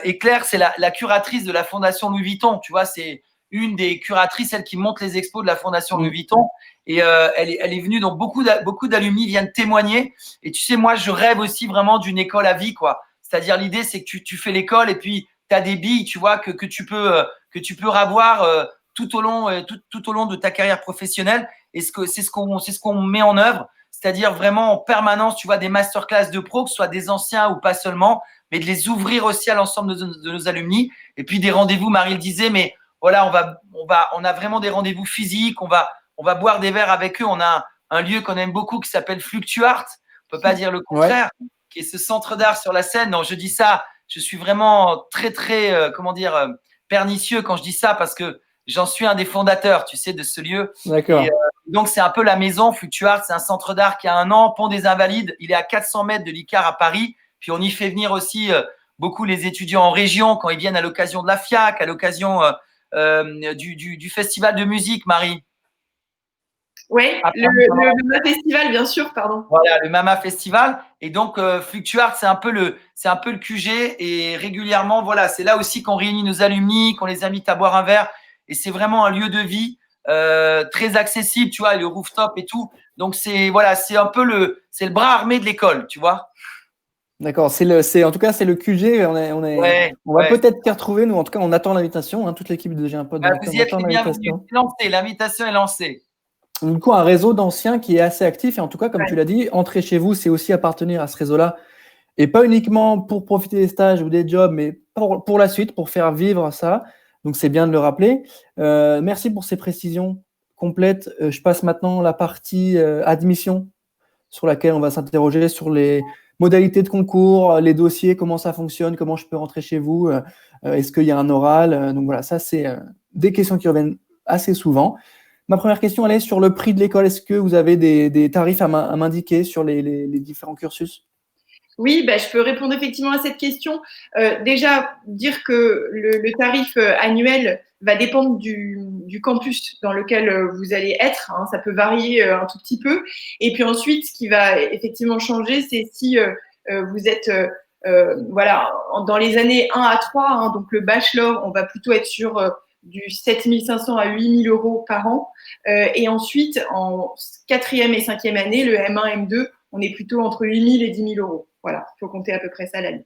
Et Claire, c'est la curatrice de la Fondation Louis Vuitton. Tu vois, c'est une des curatrices, celle qui monte les expos de la Fondation Louis Vuitton. Et elle est venue, donc beaucoup d'alumni viennent témoigner. Et tu sais, moi, je rêve aussi vraiment d'une école à vie, quoi. C'est-à-dire, l'idée, c'est que tu fais l'école et puis as des billes, tu vois, que tu peux avoir tout au long de ta carrière professionnelle. Et c'est ce qu'on met en œuvre, c'est-à-dire vraiment en permanence, tu vois, des masterclass de pro, que ce soit des anciens ou pas seulement, mais de les ouvrir aussi à l'ensemble de nos alumni. Et puis des rendez-vous, Marie le disait, mais voilà, on a vraiment des rendez-vous physiques, on va boire des verres avec eux. On a un lieu qu'on aime beaucoup qui s'appelle Fluctuart, on peut pas dire le contraire, qui est ce centre d'art sur la Seine. Non, je dis ça, je suis vraiment très, très, pernicieux quand je dis ça parce que j'en suis un des fondateurs, tu sais, de ce lieu. D'accord. Et donc, c'est un peu la maison Fluctuart. C'est un centre d'art qui a 1 an, Pont des Invalides. Il est à 400 mètres de l'ICAR à Paris. Puis, on y fait venir aussi beaucoup les étudiants en région quand ils viennent à l'occasion de la FIAC, à l'occasion du festival de musique, Marie. Oui, le MAMA Festival, bien sûr, pardon. Voilà, le MAMA Festival. Et donc, Fluctuart, c'est un peu le QG. Et régulièrement, voilà, c'est là aussi qu'on réunit nos alumni, qu'on les invite à boire un verre. Et c'est vraiment un lieu de vie très accessible, tu vois, et le rooftop et tout. Donc, c'est un peu le bras armé de l'école, tu vois. D'accord, en tout cas, c'est le QG. On va peut-être s'y retrouver. Nous, en tout cas, on attend l'invitation. Hein, toute l'équipe de J'ai un pote dans la com, Vous y êtes attend les bienvenus. l'invitation. L'invitation est lancée. Du coup, un réseau d'anciens qui est assez actif. Et en tout cas, comme tu l'as dit, entrer chez vous, c'est aussi appartenir à ce réseau-là. Et pas uniquement pour profiter des stages ou des jobs, mais pour la suite, pour faire vivre ça. Donc, c'est bien de le rappeler. Merci pour ces précisions complètes. Je passe maintenant la partie admission sur laquelle on va s'interroger sur les modalités de concours, les dossiers, comment ça fonctionne, comment je peux rentrer chez vous, est-ce qu'il y a un oral. Donc voilà, ça, c'est des questions qui reviennent assez souvent. Ma première question, elle est sur le prix de l'école. Est-ce que vous avez des tarifs à m'indiquer sur les différents cursus ? Oui, je peux répondre effectivement à cette question. Déjà, dire que le tarif annuel va dépendre du campus dans lequel vous allez être. Hein, ça peut varier un tout petit peu. Et puis ensuite, ce qui va effectivement changer, c'est si vous êtes dans les années 1 à 3, hein, donc le bachelor, on va plutôt être sur du 7 500 à 8 000 euros par an. Et ensuite, en 4e et 5e année, le M1, M2, on est plutôt entre 8 000 et 10 000 euros. Voilà, il faut compter à peu près ça l'année.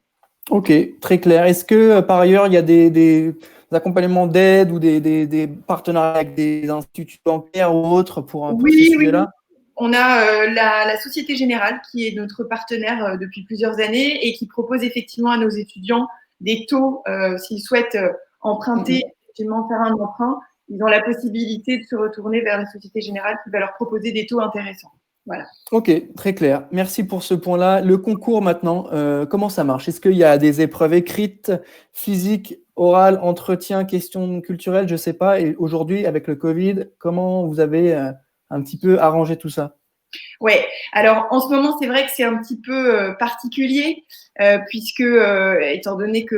Ok, très clair. Est-ce que par ailleurs, il y a des accompagnements d'aide ou des partenariats avec des instituts bancaires ou autres pour ces sujets-là ? On a la Société Générale qui est notre partenaire depuis plusieurs années et qui propose effectivement à nos étudiants des taux s'ils souhaitent emprunter, effectivement faire un emprunt. Ils ont la possibilité de se retourner vers la Société Générale qui va leur proposer des taux intéressants. Voilà. Ok, très clair. Merci pour ce point-là. Le concours maintenant, comment ça marche ? Est-ce qu'il y a des épreuves écrites, physiques, orales, entretiens, questions culturelles ? Je ne sais pas. Et aujourd'hui, avec le Covid, comment vous avez un petit peu arrangé tout ça ? Oui, alors en ce moment, c'est vrai que c'est un petit peu particulier puisque, étant donné que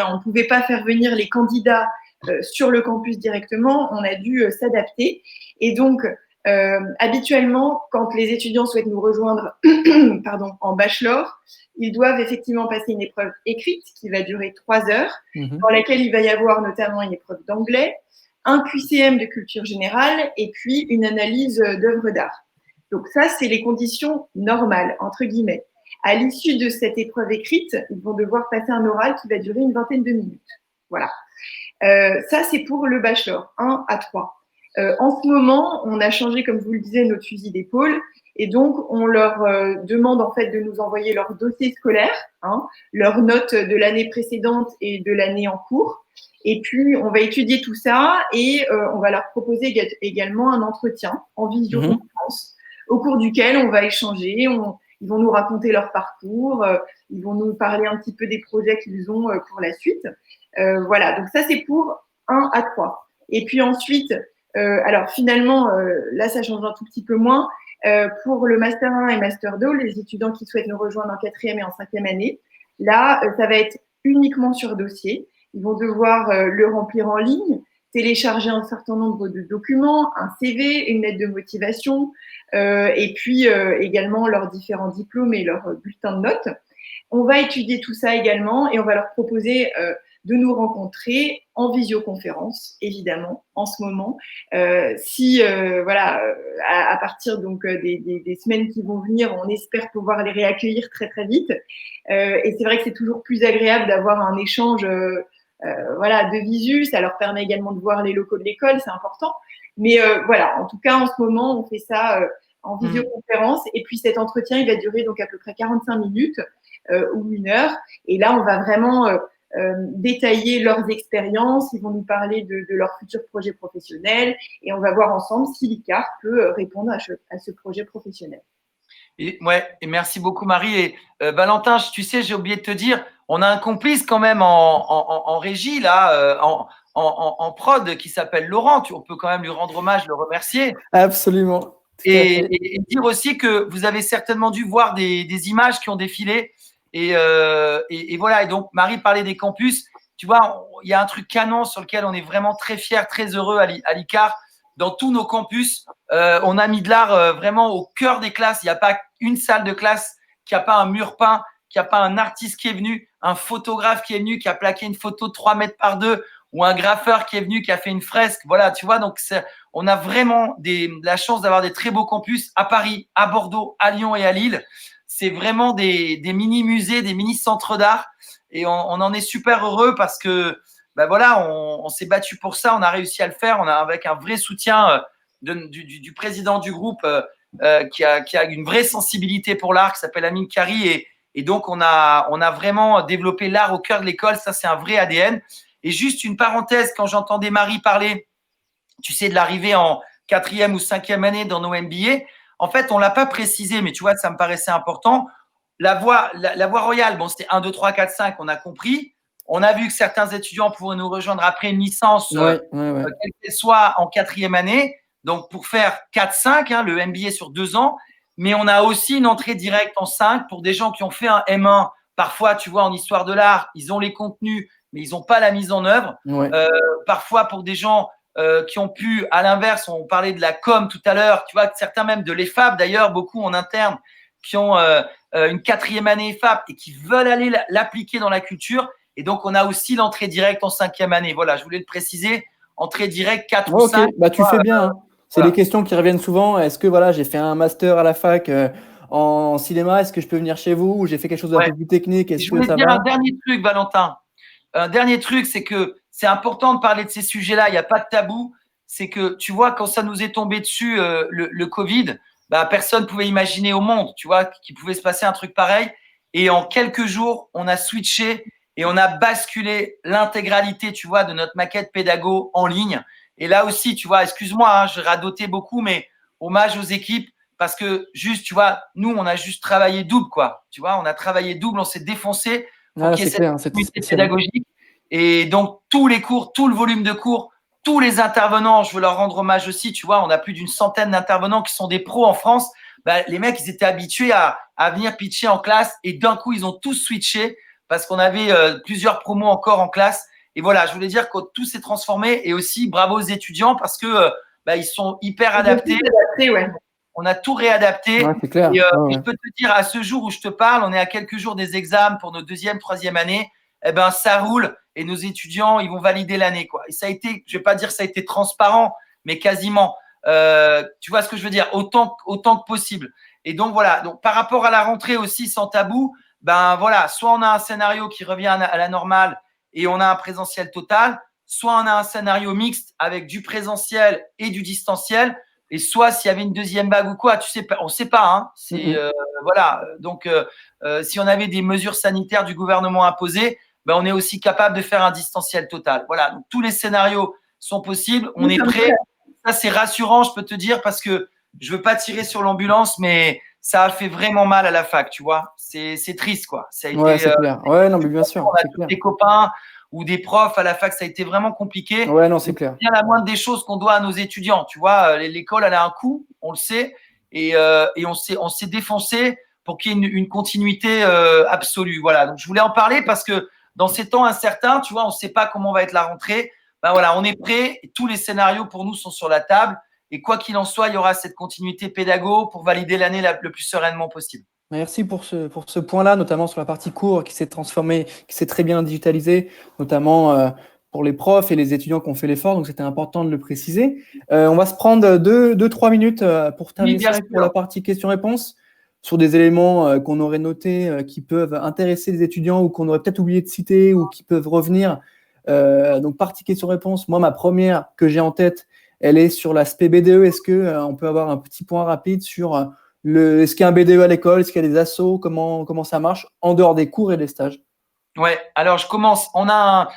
on ne pouvait pas faire venir les candidats sur le campus directement, on a dû s'adapter. Et donc, habituellement, quand les étudiants souhaitent nous rejoindre en bachelor, ils doivent effectivement passer une épreuve écrite qui va durer 3 heures, dans laquelle il va y avoir notamment une épreuve d'anglais, un QCM de culture générale et puis une analyse d'œuvres d'art. Donc ça, c'est les conditions normales, entre guillemets. À l'issue de cette épreuve écrite, ils vont devoir passer un oral qui va durer une vingtaine de minutes. Voilà. Ça, c'est pour le bachelor, 1 à 3. En ce moment, on a changé, comme vous le disiez, notre fusil d'épaule. Et donc, on leur demande en fait de nous envoyer leur dossier scolaire, leurs notes de l'année précédente et de l'année en cours. Et puis, on va étudier tout ça et on va leur proposer également un entretien en visioconférence au cours duquel on va échanger. Ils vont nous raconter leur parcours, ils vont nous parler un petit peu des projets qu'ils ont pour la suite. Voilà, donc ça, c'est pour 1 à 3. Et puis ensuite, alors finalement, là, ça change un tout petit peu moins. Pour le Master 1 et Master 2, les étudiants qui souhaitent nous rejoindre en 4e et en 5e année, là, ça va être uniquement sur dossier. Ils vont devoir le remplir en ligne, télécharger un certain nombre de documents, un CV, une lettre de motivation, et puis également leurs différents diplômes et leurs bulletins de notes. On va étudier tout ça également et on va leur proposer de nous rencontrer en visioconférence, évidemment, en ce moment. À partir donc des semaines qui vont venir, on espère pouvoir les réaccueillir très très vite. Et c'est vrai que c'est toujours plus agréable d'avoir un échange voilà, de visu. Ça leur permet également de voir les locaux de l'école, c'est important. Mais voilà, en tout cas, en ce moment, on fait ça en visioconférence. Et puis cet entretien, il va durer donc à peu près 45 minutes ou 1 heure. Et là, on va vraiment détailler leurs expériences. Ils vont nous parler de leurs futurs projets professionnels. Et on va voir ensemble si l'ICAR peut répondre à ce projet professionnel. Et merci beaucoup Marie. Et Valentin, tu sais, j'ai oublié de te dire, on a un complice quand même en régie, là, en prod, qui s'appelle Laurent. On peut quand même lui rendre hommage, le remercier. Absolument. Et dire aussi que vous avez certainement dû voir des images qui ont défilé. Et voilà. Et donc, Marie parlait des campus. Tu vois, il y a un truc canon sur lequel on est vraiment très fiers, très heureux à l'ICAR. Dans tous nos campus, on a mis de l'art vraiment au cœur des classes. Il n'y a pas une salle de classe qui n'a pas un mur peint, qui n'a pas un artiste qui est venu, un photographe qui est venu, qui a plaqué une photo de 3 mètres par 2, ou un graffeur qui est venu, qui a fait une fresque. Voilà, tu vois, donc on a vraiment la chance d'avoir des très beaux campus à Paris, à Bordeaux, à Lyon et à Lille. C'est vraiment des mini-musées, des mini-centres d'art. Et on en est super heureux parce que ben voilà, on s'est battu pour ça, on a réussi à le faire, on a avec un vrai soutien du président du groupe qui a une vraie sensibilité pour l'art, qui s'appelle Amine Kari, et donc on a vraiment développé l'art au cœur de l'école, ça c'est un vrai ADN. Et juste une parenthèse, quand j'entendais Marie parler, tu sais, de l'arrivée en 4e ou 5e année dans nos MBA, en fait on l'a pas précisé, mais tu vois, ça me paraissait important. La voie royale, bon, c'était 1, 2, 3, 4, 5, on a compris. On a vu que certains étudiants pourraient nous rejoindre après une licence, quelle qu'elle soit, en 4e année. Donc, pour faire 4-5, le MBA sur 2 ans. Mais on a aussi une entrée directe en 5 pour des gens qui ont fait un M1. Parfois, tu vois, en histoire de l'art, ils ont les contenus, mais ils n'ont pas la mise en œuvre. Parfois, pour des gens qui ont pu, à l'inverse, on parlait de la com tout à l'heure, tu vois, certains même de l'EFAP, d'ailleurs, beaucoup en interne, qui ont une 4e année EFAP et qui veulent aller l'appliquer dans la culture. Et donc, on a aussi l'entrée directe en 5e année. Voilà, je voulais le préciser. Entrée directe 4 ou 5. Bah, tu fais bien. Hein. C'est les questions qui reviennent souvent. Est-ce que voilà, j'ai fait un master à la fac en cinéma, est-ce que je peux venir chez vous, ou j'ai fait quelque chose d'un peu plus technique, est-ce que ça va? Je voulais dire un dernier truc, Valentin. Un dernier truc, c'est que c'est important de parler de ces sujets-là. Il n'y a pas de tabou. C'est que, tu vois, quand ça nous est tombé dessus, le Covid, bah, personne ne pouvait imaginer au monde, tu vois, qu'il pouvait se passer un truc pareil. Et en quelques jours, on a switché et on a basculé l'intégralité, tu vois, de notre maquette pédago en ligne. Et là aussi, tu vois, excuse-moi, je radotais beaucoup, mais hommage aux équipes, parce que juste, tu vois, nous, on a juste travaillé double, quoi. Tu vois, on a travaillé double, on s'est défoncé pour qu'il y ait cette communauté pédagogique. Et donc, tous les cours, tout le volume de cours, tous les intervenants, je veux leur rendre hommage aussi, tu vois, on a plus d'une centaine d'intervenants qui sont des pros en France. Bah, les mecs, ils étaient habitués à venir pitcher en classe et d'un coup, ils ont tous switché parce qu'on avait plusieurs promos encore en classe. Et voilà, je voulais dire que tout s'est transformé et aussi bravo aux étudiants parce que ils sont hyper adaptés. On a tout réadapté. Ouais, c'est clair. Et je peux te dire, à ce jour où je te parle, on est à quelques jours des examens pour nos 2e, 3e années. Eh ben, ça roule et nos étudiants, ils vont valider l'année, quoi. Et ça a été, je vais pas dire ça a été transparent, mais quasiment. Tu vois ce que je veux dire, autant que possible. Et donc voilà. Donc par rapport à la rentrée aussi, sans tabou, ben voilà, soit on a un scénario qui revient à la normale et on a un présentiel total, soit on a un scénario mixte avec du présentiel et du distanciel. Et soit s'il y avait une 2e vague ou quoi, tu sais pas, on sait pas. Hein. C'est voilà. Donc si on avait des mesures sanitaires du gouvernement imposées, ben on est aussi capable de faire un distanciel total. Voilà. Donc tous les scénarios sont possibles. On est prêt. Ça c'est rassurant, je peux te dire, parce que je veux pas tirer sur l'ambulance, mais ça a fait vraiment mal à la fac, tu vois. C'est triste, quoi. Ça a été, c'est clair. Ouais, non, mais bien sûr. On a tous des copains ou des profs à la fac, ça a été vraiment compliqué. Ouais, non, c'est clair. C'est bien la moindre des choses qu'on doit à nos étudiants. Tu vois, l'école, elle a un coût, on le sait, et on s'est défoncé pour qu'il y ait une continuité absolue. Voilà. Donc, je voulais en parler parce que dans ces temps incertains, tu vois, on ne sait pas comment va être la rentrée. Ben voilà, on est prêt. Tous les scénarios pour nous sont sur la table. Et quoi qu'il en soit, il y aura cette continuité pédago pour valider l'année le plus sereinement possible. Merci pour ce point-là, notamment sur la partie cours qui s'est transformée, qui s'est très bien digitalisée, notamment pour les profs et les étudiants qui ont fait l'effort. Donc, c'était important de le préciser. On va se prendre 2-3 minutes pour terminer pour la partie questions-réponses sur des éléments qu'on aurait notés qui peuvent intéresser les étudiants ou qu'on aurait peut-être oublié de citer ou qui peuvent revenir Donc, partie question-réponse. Moi, ma première que j'ai en tête, elle est sur l'aspect BDE. Est-ce qu'on peut avoir un petit point rapide sur est-ce qu'il y a un BDE à l'école? Est-ce qu'il y a des assos? Comment ça marche en dehors des cours et des stages? Ouais, alors je commence. On a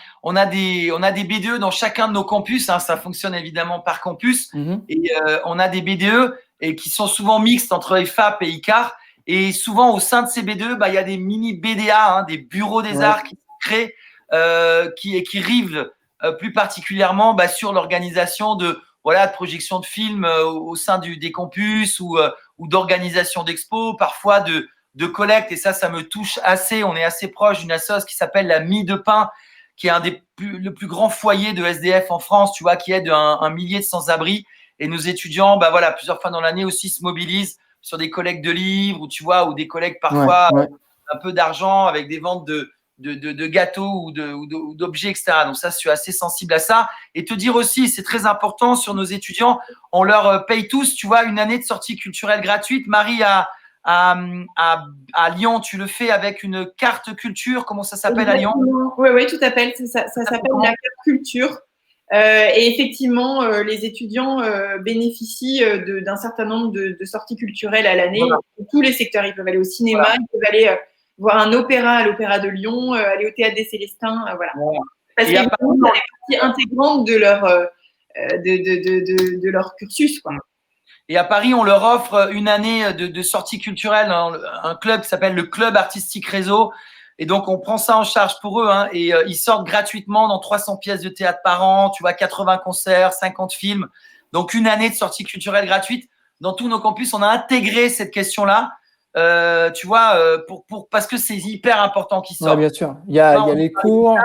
des BDE dans chacun de nos campus, hein, ça fonctionne évidemment par campus. Et on a des BDE et qui sont souvent mixtes entre EFAP et ICAR. Et souvent, au sein de ces BDE, il y a des mini BDA, hein, des bureaux des arts qui sont créés, qui rivent plus particulièrement sur l'organisation de projection de films au sein des campus ou d'organisation d'expos, parfois de collecte. Et ça me touche assez. On est assez proche d'une association qui s'appelle la Mie de Pain, qui est le plus grand foyer de SDF en France, tu vois, qui aide un millier de sans-abri. Et nos étudiants, plusieurs fois dans l'année aussi se mobilisent sur des collectes de livres ou des collectes parfois un peu d'argent avec des ventes de gâteaux ou d'objets, etc. Donc ça, je suis assez sensible à ça. Et te dire aussi, c'est très important sur nos étudiants, on leur paye tous, tu vois, une année de sortie culturelle gratuite. Marie, à Lyon, tu le fais avec une carte culture. Comment ça s'appelle à Lyon? Oui, tout à fait. Ça s'appelle la carte culture. Et effectivement, les étudiants bénéficient d'un certain nombre de sorties culturelles à l'année. Voilà. Tous les secteurs, ils peuvent aller au cinéma, ils peuvent aller voir un opéra à l'Opéra de Lyon, aller au Théâtre des Célestins, voilà. Parce qu'il y a une partie intégrante de leur cursus, quoi. Et à Paris, on leur offre une année de sortie culturelle, un club qui s'appelle le Club Artistique Réseau. Et donc, on prend ça en charge pour eux, hein, et ils sortent gratuitement dans 300 pièces de théâtre par an, tu vois, 80 concerts, 50 films. Donc, une année de sortie culturelle gratuite. Dans tous nos campus, on a intégré cette question-là, tu vois, parce que c'est hyper important qu'ils sortent. Oui, bien sûr. Il y a les cours,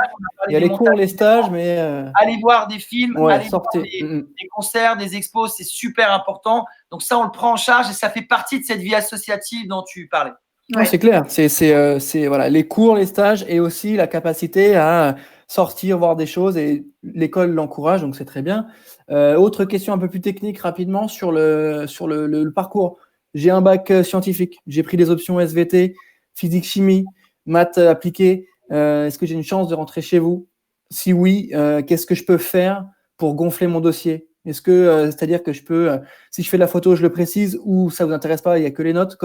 les stages, mais… Aller voir des films, aller voir sortez. Des concerts, des expos, c'est super important. Donc ça, on le prend en charge et ça fait partie de cette vie associative dont tu parlais. Ouais. C'est clair. C'est voilà, les cours, les stages et aussi la capacité à sortir, voir des choses, et l'école l'encourage, donc c'est très bien. Autre question un peu plus technique rapidement sur le parcours. J'ai un bac scientifique, j'ai pris des options SVT, physique, chimie, maths appliquées. Est-ce que j'ai une chance de rentrer chez vous? Si oui, qu'est-ce que je peux faire pour gonfler mon dossier? Est-ce que, c'est-à-dire que je peux, si je fais de la photo, je le précise, ou ça vous intéresse pas, il y a que les notes?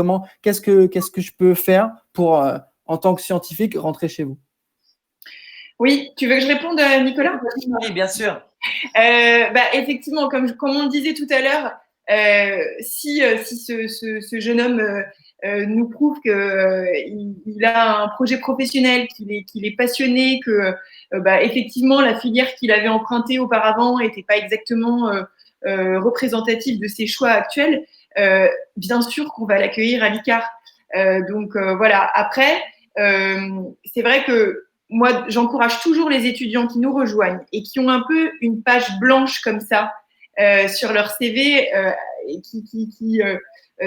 Qu'est-ce que je peux faire pour, en tant que scientifique, rentrer chez vous? Oui, tu veux que je réponde, Nicolas? Oui, bien sûr. Effectivement, comme on le disait tout à l'heure, si ce jeune homme nous prouve qu'il a un projet professionnel, qu'il est passionné, que effectivement la filière qu'il avait empruntée auparavant n'était pas exactement représentative de ses choix actuels, bien sûr qu'on va l'accueillir à l'ICAR. Voilà. Après, c'est vrai que moi, j'encourage toujours les étudiants qui nous rejoignent et qui ont un peu une page blanche comme ça sur leur CV, et qui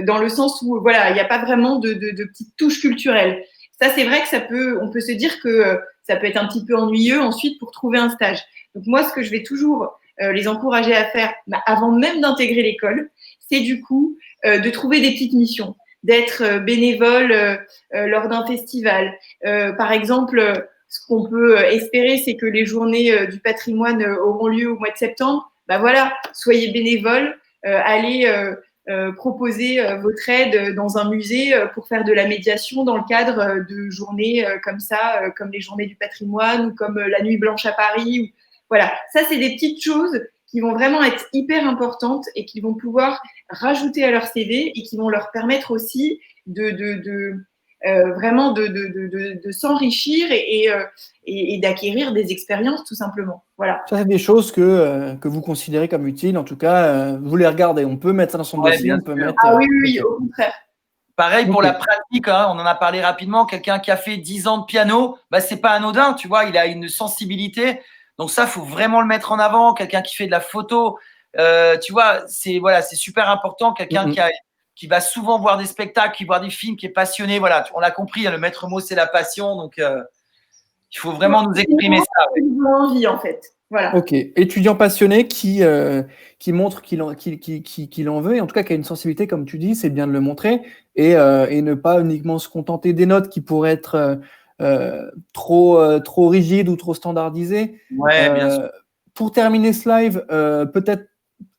dans le sens où voilà, il n'y a pas vraiment de petites touches culturelles. Ça, c'est vrai que on peut se dire que ça peut être un petit peu ennuyeux ensuite pour trouver un stage. Donc moi, ce que je vais toujours les encourager à faire, avant même d'intégrer l'école, c'est du coup de trouver des petites missions, d'être bénévole lors d'un festival. Par exemple, ce qu'on peut espérer, c'est que les journées du patrimoine auront lieu au mois de septembre. Voilà, soyez bénévole, allez proposer votre aide dans un musée pour faire de la médiation dans le cadre de journées comme ça, comme les journées du patrimoine ou comme la Nuit Blanche à Paris. Voilà, ça, c'est des petites choses qui vont vraiment être hyper importantes et qui vont pouvoir rajouter à leur CV et qui vont leur permettre aussi vraiment de s'enrichir et d'acquérir des expériences tout simplement. Voilà. Ça, c'est des choses que vous considérez comme utiles. En tout cas, vous les regardez. On peut mettre ça dans son dossier. On peut mettre, oui, au contraire. Pareil pour la pratique, hein, on en a parlé rapidement. Quelqu'un qui a fait 10 ans de piano, c'est pas anodin, tu vois, il a une sensibilité. Donc ça, il faut vraiment le mettre en avant. Quelqu'un qui fait de la photo, tu vois, c'est super important. Quelqu'un qui va souvent voir des spectacles, qui voit des films, qui est passionné. Voilà, on l'a compris, le maître mot, c'est la passion. Donc, il faut vraiment nous exprimer ça. Une envie, en fait. Voilà. Ok. Étudiant passionné qui montre qu'il en veut, et en tout cas qui a une sensibilité, comme tu dis, c'est bien de le montrer, et ne pas uniquement se contenter des notes qui pourraient être trop rigide ou trop standardisé. Ouais, bien sûr. Pour terminer ce live, peut-être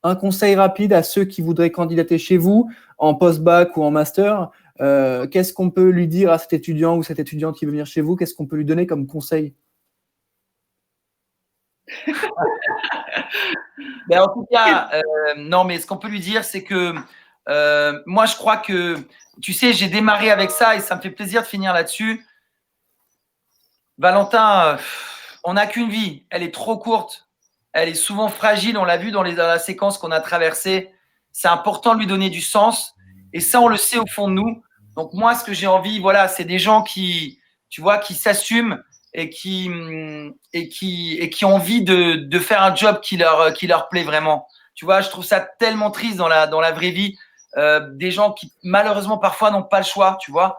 un conseil rapide à ceux qui voudraient candidater chez vous en post-bac ou en master. Qu'est-ce qu'on peut lui dire à cet étudiant ou cette étudiante qui veut venir chez vous? Qu'est-ce qu'on peut lui donner comme conseil? En tout cas, non, mais ce qu'on peut lui dire, c'est que moi, je crois que, tu sais, j'ai démarré avec ça et ça me fait plaisir de finir là-dessus. Valentin, on n'a qu'une vie. Elle est trop courte. Elle est souvent fragile. On l'a vu dans la séquence qu'on a traversée. C'est important de lui donner du sens. Et ça, on le sait au fond de nous. Donc, moi, ce que j'ai envie, voilà, c'est des gens qui, tu vois, qui s'assument et qui ont envie de faire un job qui leur plaît vraiment. Tu vois, je trouve ça tellement triste dans la vraie vie. Des gens qui, malheureusement, parfois n'ont pas le choix, tu vois,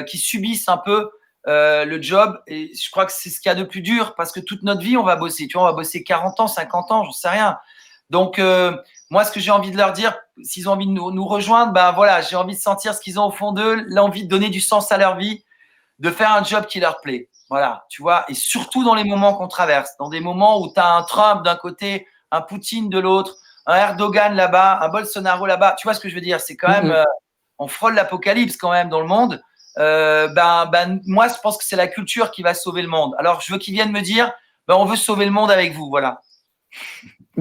qui subissent un peu le job. Et je crois que c'est ce qu'il y a de plus dur parce que toute notre vie, on va bosser. Tu vois, on va bosser 40 ans, 50 ans, j'en sais rien. Donc, moi, ce que j'ai envie de leur dire, s'ils ont envie de nous rejoindre, ben voilà, j'ai envie de sentir ce qu'ils ont au fond d'eux, l'envie de donner du sens à leur vie, de faire un job qui leur plaît. Voilà, tu vois, et surtout dans les moments qu'on traverse, dans des moments où tu as un Trump d'un côté, un Poutine de l'autre, un Erdogan là-bas, un Bolsonaro là-bas. Tu vois ce que je veux dire? C'est quand même, on frôle l'apocalypse quand même dans le monde. Moi, je pense que c'est la culture qui va sauver le monde. Alors, je veux qu'ils viennent me dire, on veut sauver le monde avec vous, voilà.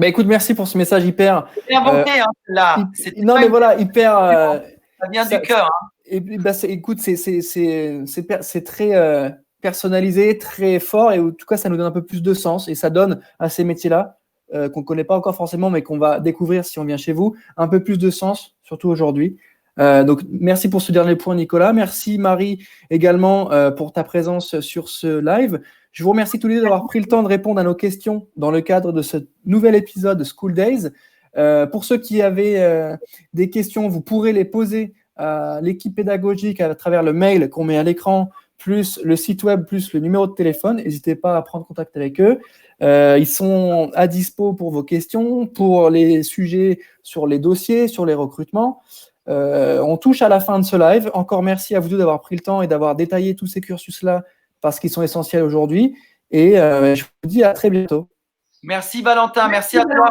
Écoute, merci pour ce message hyper. C'est inventé, là. Non, mais voilà, hyper. Ça vient du cœur. Et écoute, c'est très personnalisé, très fort, et en tout cas, ça nous donne un peu plus de sens, et ça donne à ces métiers-là, qu'on ne connaît pas encore forcément, mais qu'on va découvrir si on vient chez vous, un peu plus de sens, surtout aujourd'hui. Donc, merci pour ce dernier point, Nicolas. Merci, Marie, également, pour ta présence sur ce live. Je vous remercie tous les deux d'avoir pris le temps de répondre à nos questions dans le cadre de ce nouvel épisode de School Days. Pour ceux qui avaient des questions, vous pourrez les poser à l'équipe pédagogique à travers le mail qu'on met à l'écran, plus le site web, plus le numéro de téléphone. N'hésitez pas à prendre contact avec eux. Ils sont à dispo pour vos questions, pour les sujets sur les dossiers, sur les recrutements. On touche à la fin de ce live. Encore merci à vous deux d'avoir pris le temps et d'avoir détaillé tous ces cursus-là parce qu'ils sont essentiels aujourd'hui. Et je vous dis à très bientôt. Merci Valentin, merci à toi.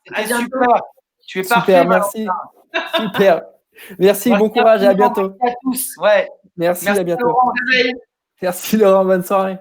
C'était super. Tu es parfait. Super, merci. Super. Merci, bon courage et à bientôt. Merci à tous. Ouais. Merci à bientôt. Laurent. Merci Laurent, bonne soirée.